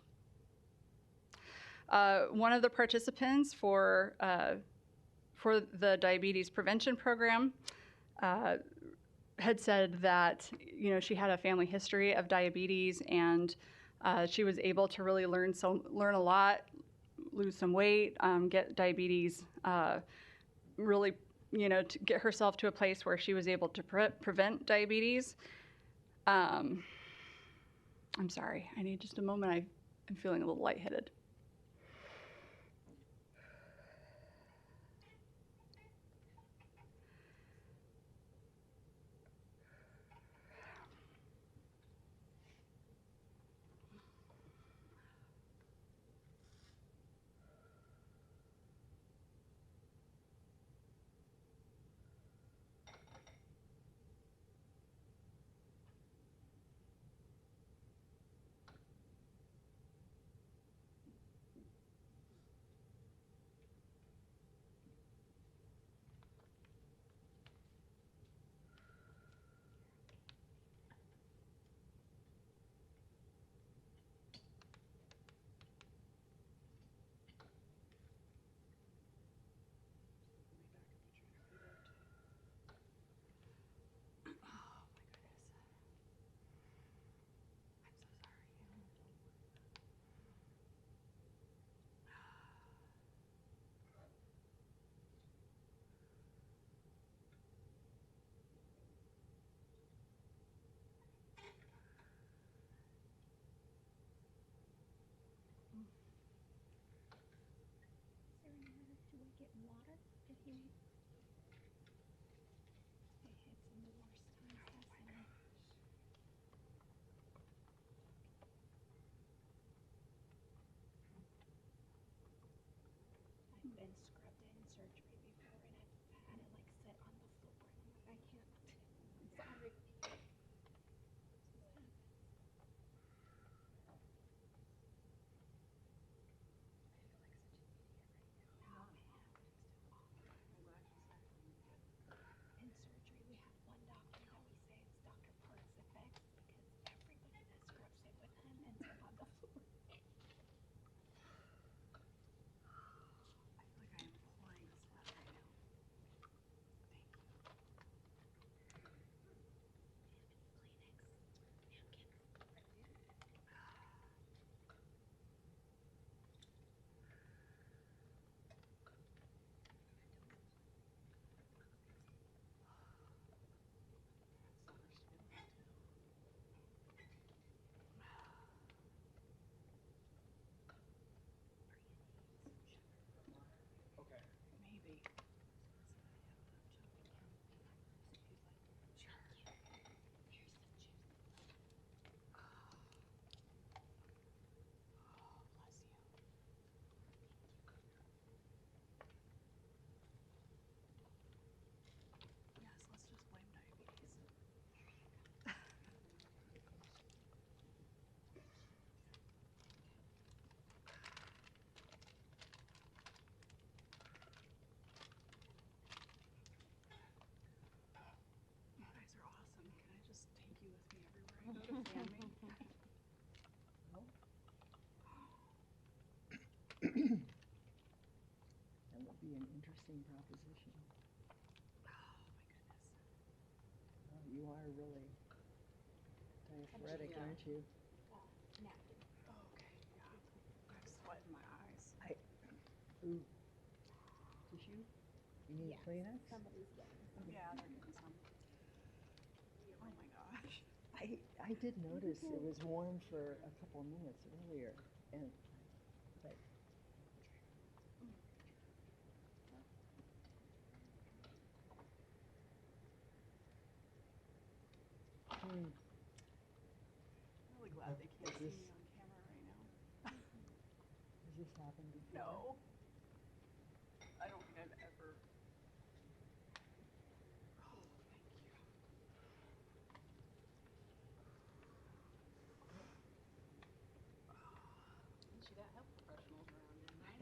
One of the participants for the diabetes prevention program had said that, you know, she had a family history of diabetes, and she was able to really learn a lot, lose some weight, get diabetes, really, you know, to get herself to a place where she was able to prevent diabetes. I'm sorry, I need just a moment. I'm feeling a little lightheaded. been scrubbed in surgery before, and I've had it like sit on the floor, and I'm like, I can't. I'm sorry. In surgery, we have one doctor that we say it's Dr. Parks effects because everybody that scrubs in with him ends up on the floor. I feel like I am flying sweat right now. Thank you. Maybe. Bless you. Yes, let's just blame diabetes. You guys are awesome. Can I just take you with me everywhere I go to fan me? That would be an interesting proposition. Oh my goodness. You are really diaphoretic, Yeah. aren't you? Napkin. Okay, yeah. I have sweat in my eyes. Ooh. Tissue? You need Yes, Kleenex? somebody's getting some. Yeah, they're getting some. Oh my gosh. I did notice it was warm for a couple minutes earlier, and but I'm really glad they can't see Is me this- on camera right now. has this happened before? No. I don't think I've ever. Oh, thank you. She got health professionals around, didn't I?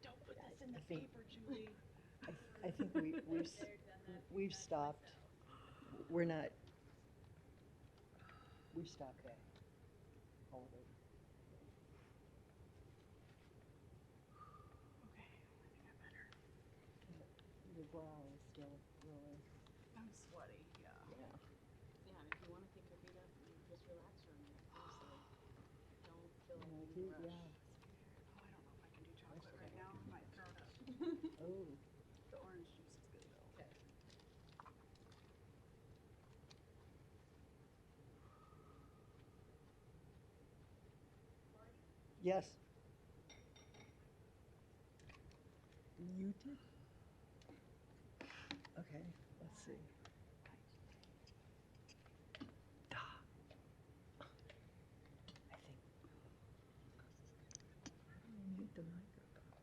Don't put this in the I think- paper, Julie. I think we've stopped. We're not. We've stopped that already. Okay, I think I'm better. Your brow is still really. I'm sweaty, yeah. Yeah. Yeah, and if you want to pick your feet up, you just relax for a minute, seriously. Don't feel like Yeah, you need to rush. yeah. Oh, I don't know if I can do chocolate right now. I might throw it up. Oh. The orange juice is good though. Okay. Yes. Muted? Okay, let's see. I think. Mute the microphone.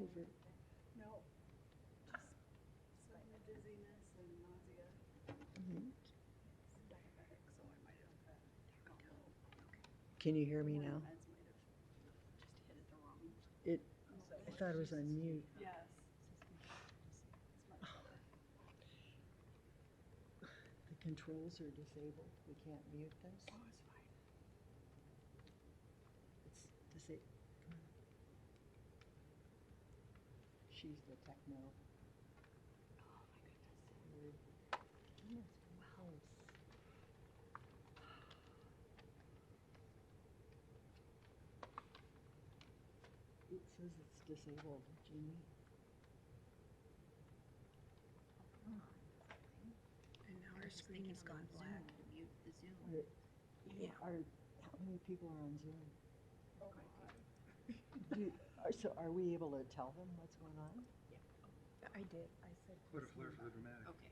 Over. No. Just sudden dizziness and nausea. Mute. I'm diabetic, so I might have gone low. Can you hear me One of now? the meds might have just hit it the wrong. I thought it was on mute. Yes. It's much better. The controls are disabled. We can't mute this. Oh, it's fine. It's disabled. She's the techno. Oh my goodness. Weird. Goodness, mouse. It says it's disabled, Jeannie. And now our screen has gone black. Mute the Zoom. How many people are on Zoom? Oh my god. So are we able to tell them what's going on? I did. I said. Put a flair for the dramatic. Okay,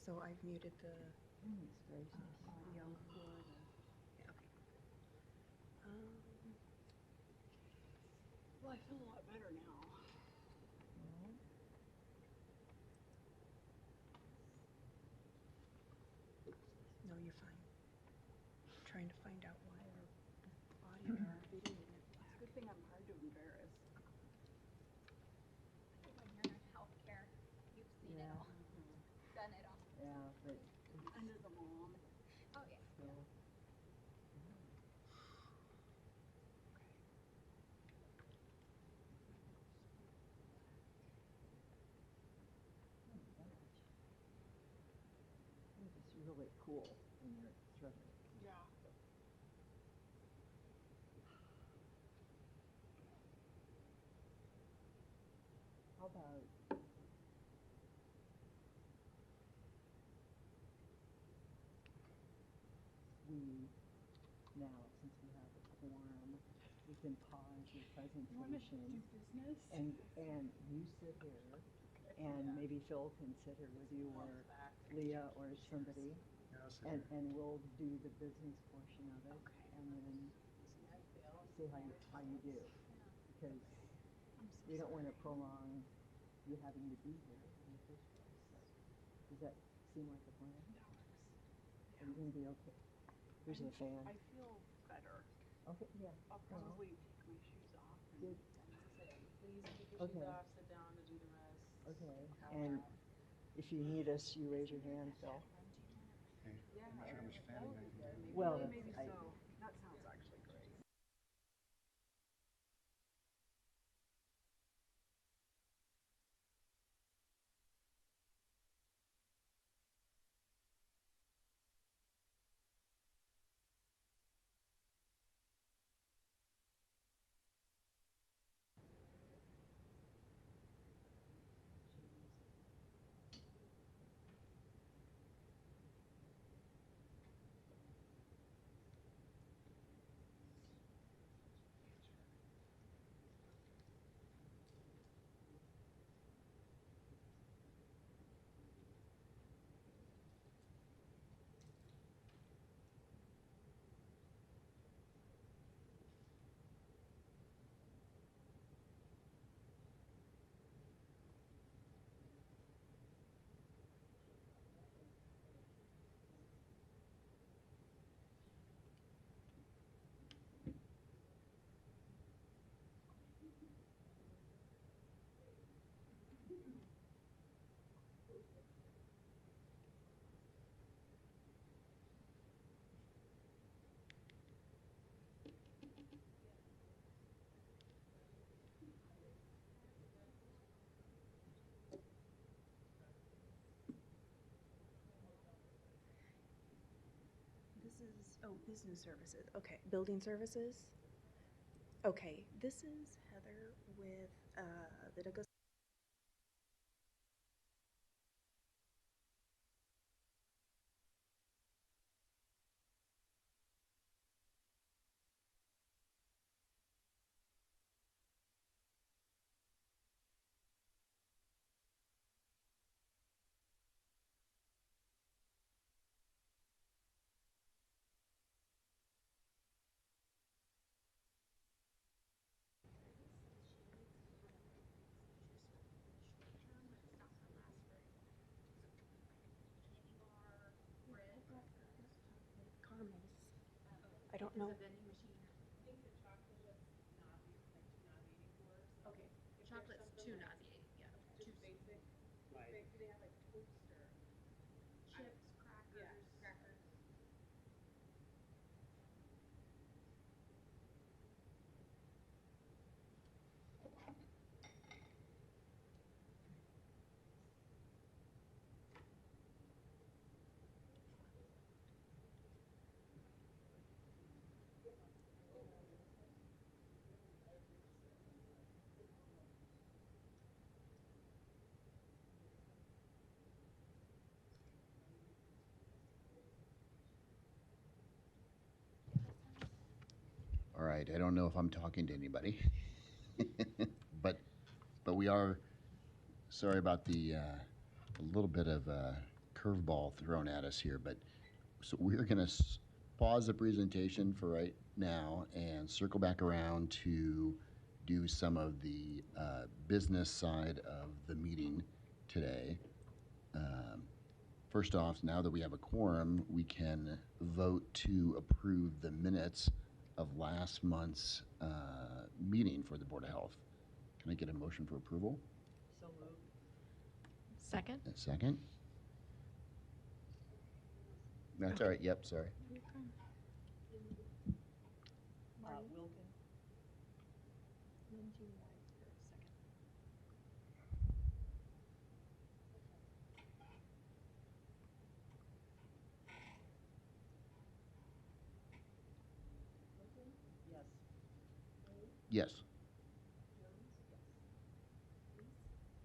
So I've muted the Goodness gracious. audio for the, yeah, okay. Well, I feel a lot better now. Well, No, you're fine. I'm trying to find out why our audio and our video went It's a black. good thing I'm hard to embarrass. When you're in healthcare, you've seen it Yeah. all, done it all. yeah, but And as a mom, Oh, yeah. still. Oh my gosh. It was really cool when you're struggling. yeah. How about we, now, since we have a quorum, we can pause your presentation business? and you sit here and maybe Phil can sit here with you or Leah or somebody. And we'll do the business portion of it and then see how you do. Because we don't want to prolong you having to be here in the first place. So, does that seem like a plan? Are you going to be okay? Here's the fan. I feel better. Okay, yeah. I'll probably take my shoes off and Good. Please take your shoes Okay. off, sit down to do the rest. Okay. How And about- if you need us, you raise your hand, Phil. Yeah, that would be good. Maybe, Well, maybe I- so. That sounds actually great. This is, oh, business services. Okay, building services. Okay, this is Heather with the Douglas. Caramels. I don't know. Okay. Chocolate's too nauseating, yeah. Too basic. Do they have like toast or? Chips, crackers. Crackers. All right, I don't know if I'm talking to anybody. But we are, sorry about the, a little bit of curveball thrown at us here, but so we're going to pause the presentation for right now and circle back around to do some of the business side of the meeting today. First off, now that we have a quorum, we can vote to approve the minutes of last month's meeting for the Board of Health. Can I get a motion for approval? So moved. Second? A second? That's all right. Yep, sorry. Wilkin? Yes. Yes.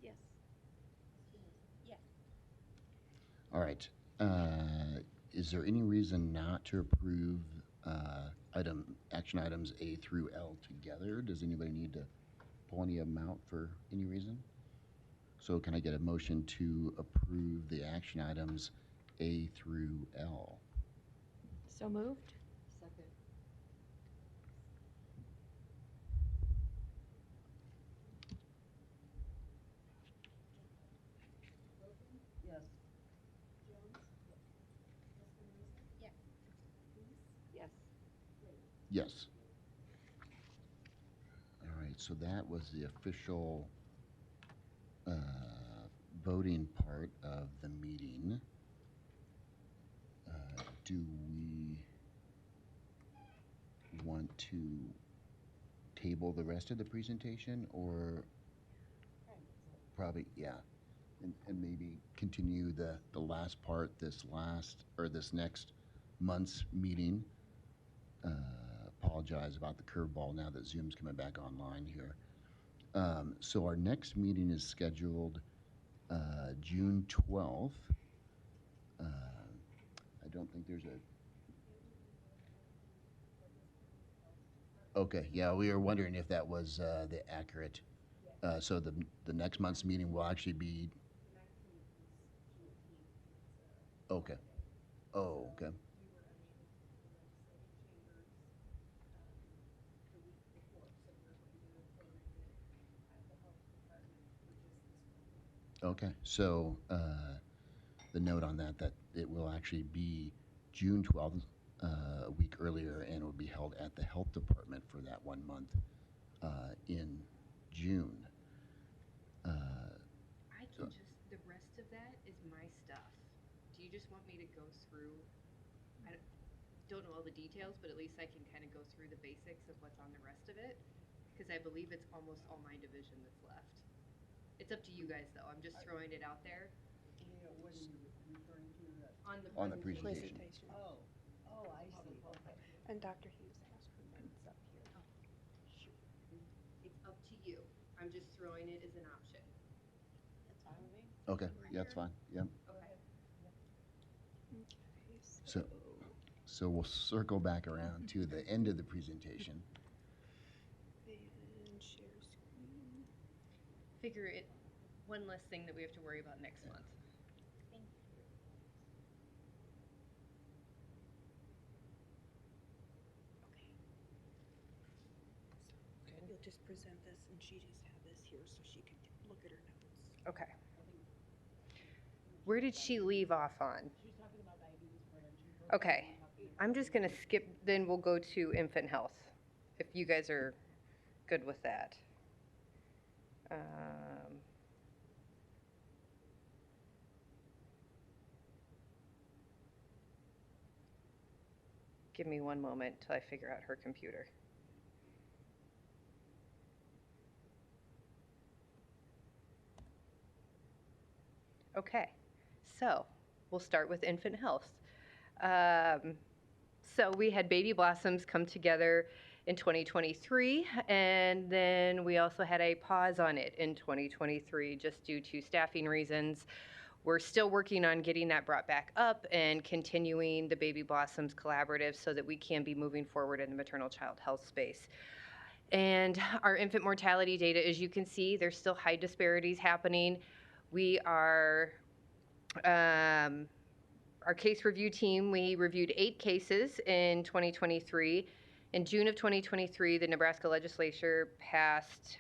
Yes. Yes. All right. Is there any reason not to approve action items A through L together? Does anybody need to pull any of them out for any reason? So can I get a motion to approve the action items A through L? So moved? Second. Yes. Yes. Yes. All right, so that was the official voting part of the meeting. Do we want to table the rest of the presentation, or probably, yeah, and maybe continue the last part this next month's meeting? Apologize about the curveball now that Zoom's coming back online here. So our next meeting is scheduled June 12th. I don't think there's a... Okay, yeah, we were wondering if that was the accurate. So the next month's meeting will actually be... Okay. Oh, okay. Okay, so the note on that it will actually be June 12th, a week earlier, and it will be held at the Health Department for that 1 month in June. I can just, the rest of that is my stuff. Do you just want me to go through, I don't know all the details, but at least I can kind of go through the basics of what's on the rest of it? Because I believe it's almost all my division that's left. It's up to you guys, though. I'm just throwing it out there. What are you referring to? On the presentation. Oh, I see, okay. And Dr. Hughes has her notes up here. It's up to you. I'm just throwing it as an option. That's fine with me. Okay, yeah, that's fine, yep. Okay. So we'll circle back around to the end of the presentation. And share screen. Figure it, one less thing that we have to worry about next month. Okay. You'll just present this and she just have this here so she can look at her notes. Okay. Where did she leave off on? Okay, I'm just gonna skip, then we'll go to infant health, if you guys are good with that. Give me one moment till I figure out her computer. Okay, so we'll start with infant health. So we had Baby Blossoms come together in 2023, and then we also had a pause on it in 2023 just due to staffing reasons. We're still working on getting that brought back up and continuing the Baby Blossoms collaborative so that we can be moving forward in the maternal child health space. And our infant mortality data, as you can see, there's still high disparities happening. We are Our case review team, we reviewed 8 cases in 2023. In June of 2023, the Nebraska legislature passed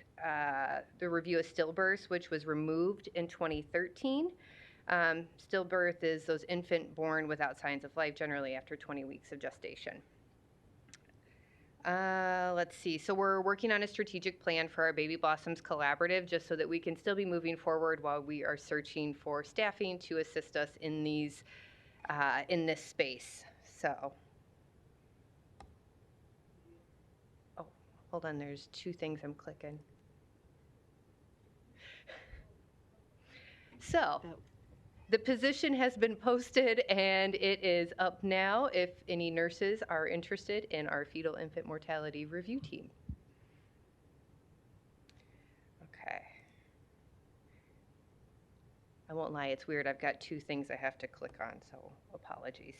the review of stillbirths, which was removed in 2013. Stillbirth is those infant born without signs of life, generally after 20 weeks of gestation. Let's see. So we're working on a strategic plan for our Baby Blossoms Collaborative, just so that we can still be moving forward while we are searching for staffing to assist us in these, in this space. So, oh, hold on. There's 2 things I'm clicking. So, the position has been posted and it is up now if any nurses are interested in our fetal infant mortality review team. Okay. I won't lie, it's weird. I've got 2 things I have to click on, so apologies.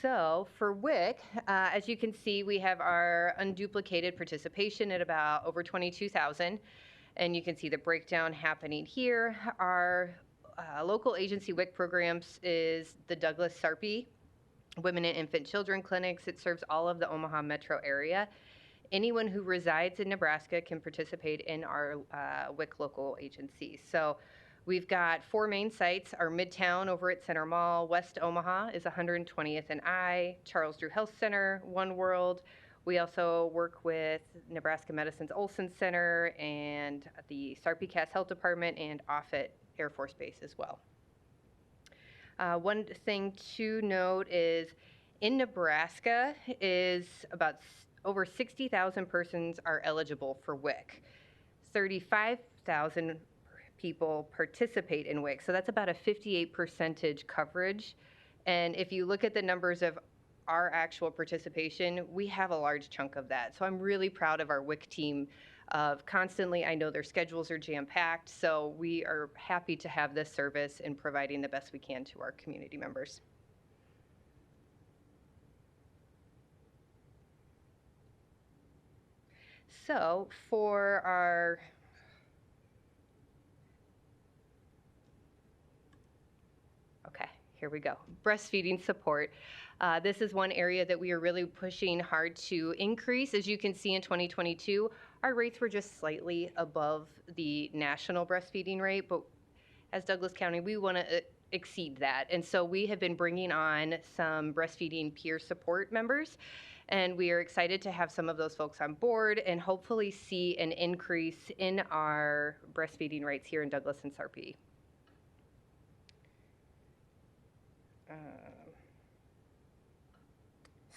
So for WIC, as you can see, we have our unduplicated participation at about over 22,000. And you can see the breakdown happening here. Our local agency WIC programs is the Douglas Sarpy Women and Infant Children Clinics. It serves all of the Omaha metro area. Anyone who resides in Nebraska can participate in our WIC local agencies. So we've got 4 main sites. Our Midtown over at Center Mall, West Omaha is 120th and I, Charles Drew Health Center, One World. We also work with Nebraska Medicine's Olson Center and the Sarpy Cass Health Department and Offutt Air Force Base as well. One thing to note is in Nebraska is about over 60,000 persons are eligible for WIC. 35,000 people participate in WIC, so that's about a 58% coverage. And if you look at the numbers of our actual participation, we have a large chunk of that. So I'm really proud of our WIC team of constantly, I know their schedules are jam-packed, so we are happy to have this service and providing the best we can to our community members. So for our here we go. Breastfeeding support. This is one area that we are really pushing hard to increase. As you can see in 2022, our rates were just slightly above the national breastfeeding rate, but as Douglas County, we want to exceed that. And so we have been bringing on some breastfeeding peer support members, and we are excited to have some of those folks on board and hopefully see an increase in our breastfeeding rates here in Douglas and Sarpy.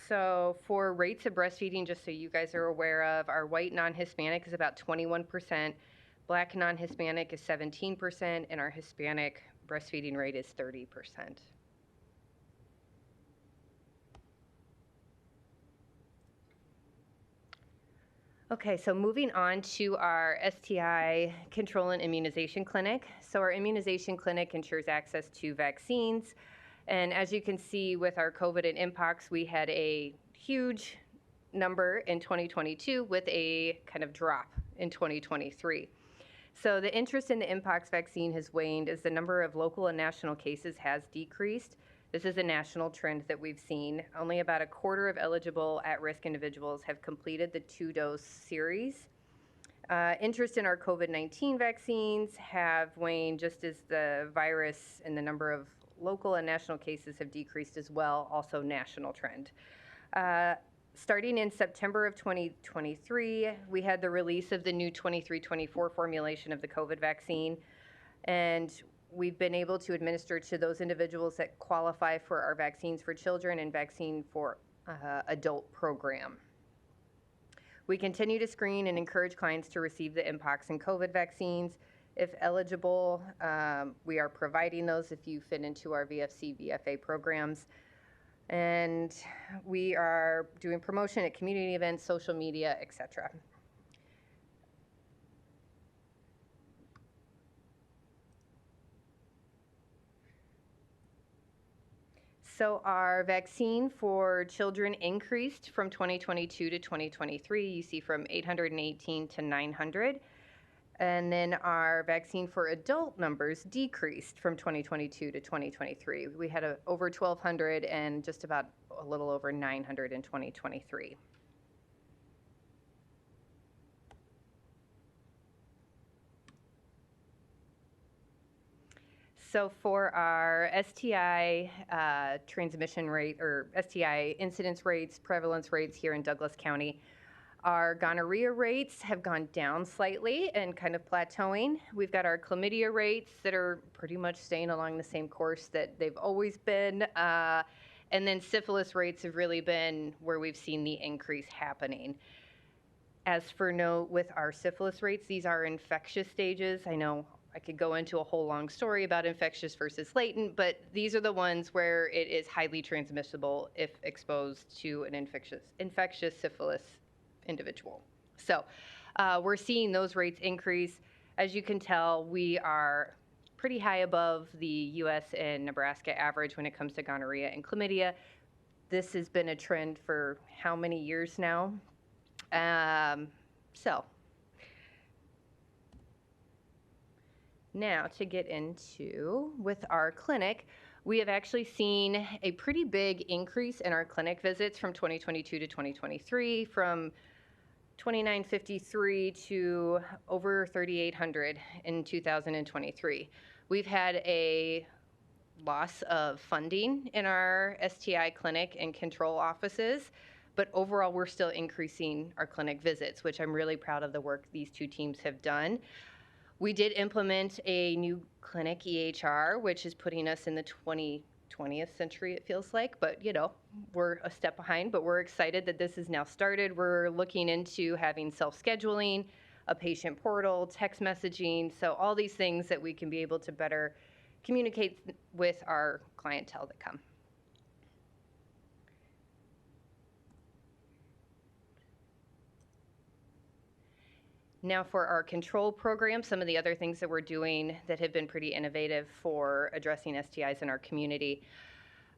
So for rates of breastfeeding, just so you guys are aware of, our white non-Hispanic is about 21%, black non-Hispanic is 17%, and our Hispanic breastfeeding rate is 30%. Okay, so moving on to our STI control and immunization clinic. So our immunization clinic ensures access to vaccines. And as you can see with our COVID and Mpox, we had a huge number in 2022 with a kind of drop in 2023. So the interest in the Mpox vaccine has waned as the number of local and national cases has decreased. This is a national trend that we've seen. Only about a quarter of eligible at-risk individuals have completed the 2-dose series. Interest in our COVID-19 vaccines have waned just as the virus and the number of local and national cases have decreased as well, also national trend. Starting in September of 2023, we had the release of the new 23-24 formulation of the COVID vaccine, and we've been able to administer to those individuals that qualify for our Vaccines for Children and Vaccine for Adult program. We continue to screen and encourage clients to receive the Mpox and COVID vaccines. If eligible, we are providing those if you fit into our VFC, VFA programs. And we are doing promotion at community events, social media, etc. So our vaccine for children increased from 2022 to 2023. You see from 818 to 900. And then our vaccine for adult numbers decreased from 2022 to 2023. We had over 1,200 and just about a little over 900 in 2023. So for our STI transmission rate or STI incidence rates, prevalence rates here in Douglas County, our gonorrhea rates have gone down slightly and kind of plateauing. We've got our chlamydia rates that are pretty much staying along the same course that they've always been. And then syphilis rates have really been where we've seen the increase happening. As for note with our syphilis rates, these are infectious stages. I know I could go into a whole long story about infectious versus latent, but these are the ones where it is highly transmissible if exposed to an infectious syphilis individual. So we're seeing those rates increase. As you can tell, we are pretty high above the US and Nebraska average when it comes to gonorrhea and chlamydia. This has been a trend for how many years now? So now to get into with our clinic, we have actually seen a pretty big increase in our clinic visits from 2022 to 2023, from 2,953 to over 3,800 in 2023. We've had a loss of funding in our STI clinic and control offices, but overall we're still increasing our clinic visits, which I'm really proud of the work these two teams have done. We did implement a new clinic EHR, which is putting us in the 20th century, it feels like, but you know, we're a step behind, but we're excited that this is now started. We're looking into having self-scheduling, a patient portal, text messaging, so all these things that we can be able to better communicate with our clientele that come. Now for our control program, some of the other things that we're doing that have been pretty innovative for addressing STIs in our community.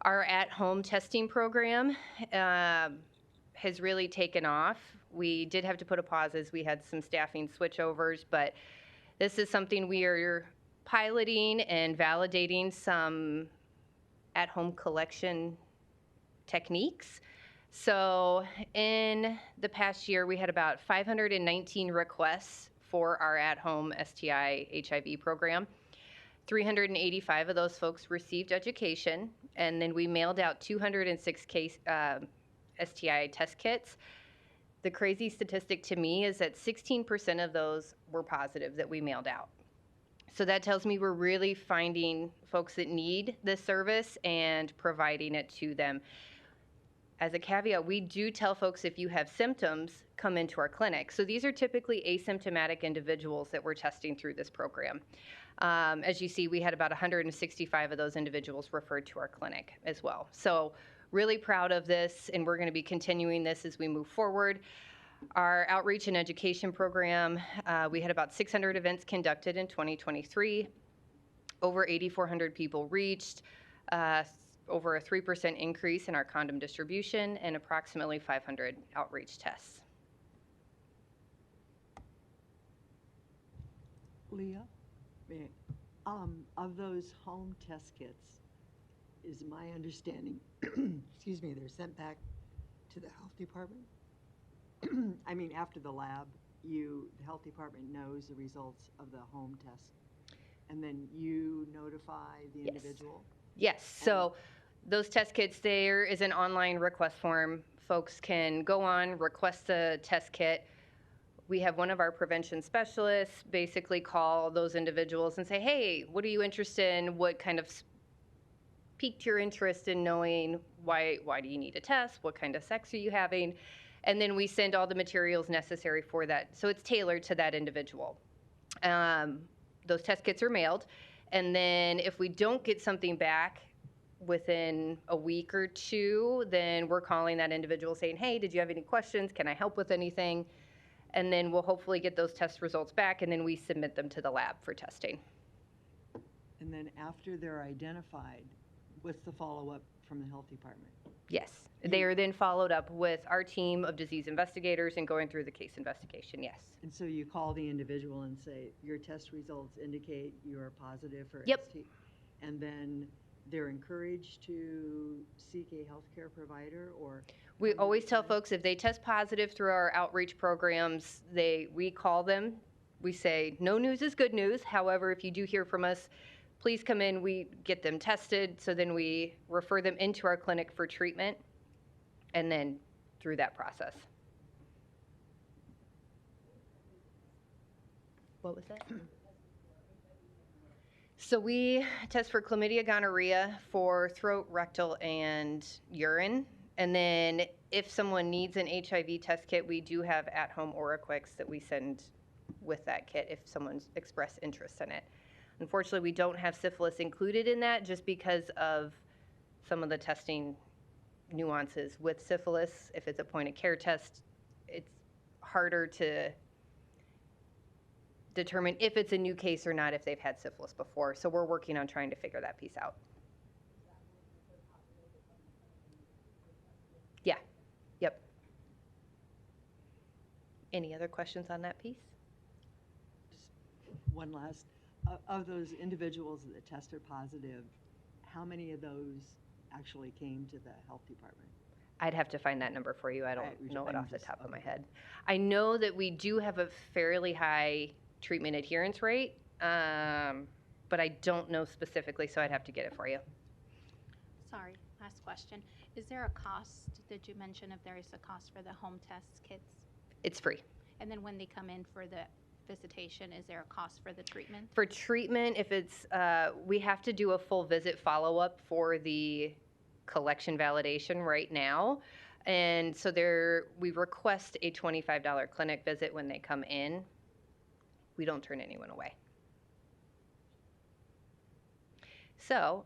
Our at-home testing program has really taken off. We did have to put a pause as we had some staffing switchovers, but this is something we are piloting and validating some at-home collection techniques. So in the past year, we had about 519 requests for our at-home STI HIV program. 385 of those folks received education, and then we mailed out 206 STI test kits. The crazy statistic to me is that 16% of those were positive that we mailed out. So that tells me we're really finding folks that need this service and providing it to them. As a caveat, we do tell folks if you have symptoms, come into our clinic. So these are typically asymptomatic individuals that we're testing through this program. As you see, we had about 165 of those individuals referred to our clinic as well. So really proud of this, and we're going to be continuing this as we move forward. Our outreach and education program, we had about 600 events conducted in 2023, over 8,400 people reached, over a 3% increase in our condom distribution, and approximately 500 outreach tests. Leah, of those home test kits, is my understanding, excuse me, they're sent back to the health department? I mean, after the lab, the health department knows the results of the home test, and then you notify the individual? Yes, so those test kits, there is an online request form. Folks can go on, request a test kit. We have one of our prevention specialists basically call those individuals and say, hey, what are you interested in? What kind of piqued your interest in knowing why do you need a test? What kind of sex are you having? And then we send all the materials necessary for that. So it's tailored to that individual. Those test kits are mailed. And then if we don't get something back within a week or two, then we're calling that individual saying, hey, did you have any questions? Can I help with anything? And then we'll hopefully get those test results back, and then we submit them to the lab for testing. And then after they're identified, what's the follow-up from the health department? Yes. They are then followed up with our team of disease investigators and going through the case investigation, yes. And so you call the individual and say, your test results indicate you are positive for Yep. ST? And then they're encouraged to seek a healthcare provider or? We how do always they tell do it? folks if they test positive through our outreach programs, we call them. We say, no news is good news. However, if you do hear from us, please come in. We get them tested. So then we refer them into our clinic for treatment and then through that process. What was that? So we test for chlamydia, gonorrhea, for throat, rectal, and urine. And then if someone needs an HIV test kit, we do have at-home Oraquix that we send with that kit if someone's expressed interest in it. Unfortunately, we don't have syphilis included in that just because of some of the testing nuances with syphilis. If it's a point-of-care test, it's harder to determine if it's a new case or not if they've had syphilis before. So we're working on trying to figure that piece out. Yeah. Yep. Any other questions on that piece? One last, of those individuals that tested positive, how many of those actually came to the health department? I'd have to find that number for you. I don't know it I'm off the just- top of my okay. head. I know that we do have a fairly high treatment adherence rate, but I don't know specifically, so I'd have to get it for you. Sorry, last question. Is there a cost, did you mention if there is a cost for the home test kits? It's free. And then when they come in for the visitation, is there a cost for the treatment? For treatment, if it's, we have to do a full visit follow-up for the collection validation right now. And so we request a $25 clinic visit when they come in. We don't turn anyone away. So,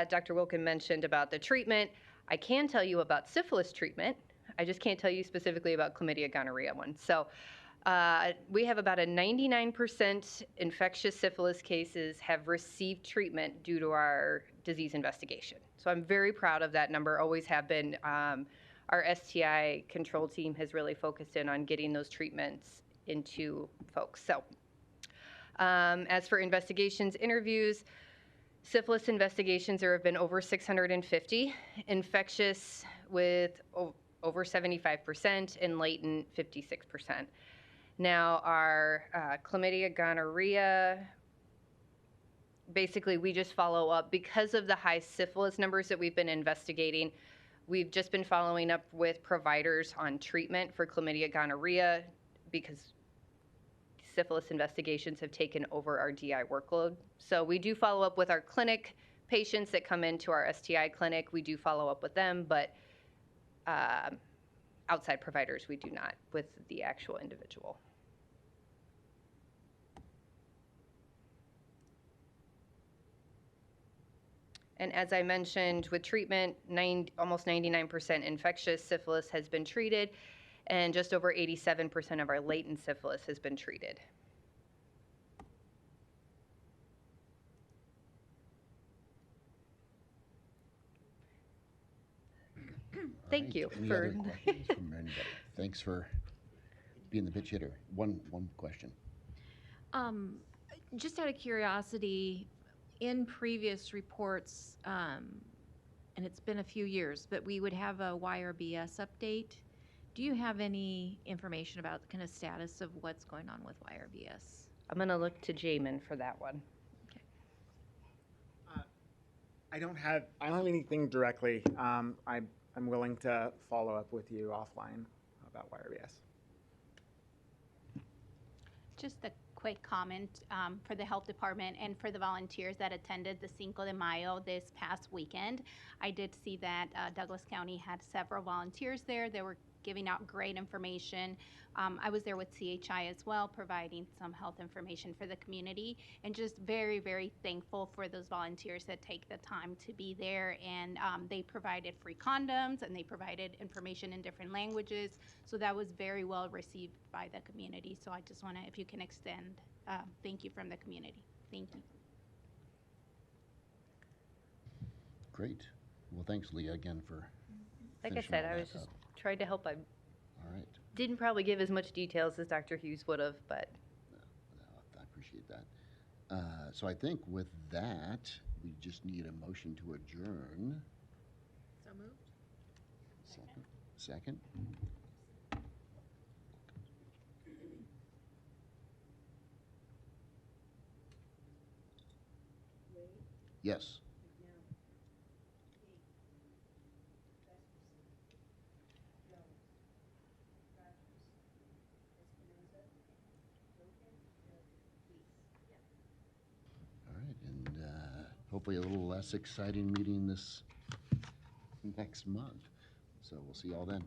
Dr. Wilkin mentioned about the treatment. I can tell you about syphilis treatment. I just can't tell you specifically about chlamydia gonorrhea one. So, we have about a 99% infectious syphilis cases have received treatment due to our disease investigation. So I'm very proud of that number, always have been. Our STI control team has really focused in on getting those treatments into folks. So as for investigations, interviews, syphilis investigations, there have been over 650, infectious with over 75%, and latent 56%. Now, our chlamydia, gonorrhea, basically we just follow up. Because of the high syphilis numbers that we've been investigating, we've just been following up with providers on treatment for chlamydia, gonorrhea, because syphilis investigations have taken over our DI workload. So we do follow up with our clinic patients that come into our STI clinic. We do follow up with them, but outside providers, we do not with the actual individual. And as I mentioned, with treatment, almost 99% infectious syphilis has been treated, and just over 87% of our latent syphilis has been treated. Thank Right. you Any for other questions from anybody? Thanks for being the pitch hitter. One question. Just out of curiosity, in previous reports, and it's been a few years, but we would have a YRBS update. Do you have any information about the kind of status of what's going on with YRBS? I'm going to look to Jamin for that one. I don't have anything directly. I'm willing to follow up with you offline about YRBS. Just a quick comment for the health department and for the volunteers that attended the Cinco de Mayo this past weekend. I did see that Douglas County had several volunteers there. They were giving out great information. I was there with CHI as well, providing some health information for the community, and just very, very thankful for those volunteers that take the time to be there. And they provided free condoms, and they provided information in different languages. So that was very well received by the community. So I just want to, if you can extend, thank you from the community. Thank you. Great. Well, thanks, Leah, again for Like I finishing said, all I that was just up. trying to help. I All right. didn't probably give as much details as Dr. Hughes would have, but I appreciate that. So I think with that, we just need a motion to adjourn. So moved. Second. Second? Yes. All right, and hopefully a little less exciting meeting this next month. So we'll see y'all then.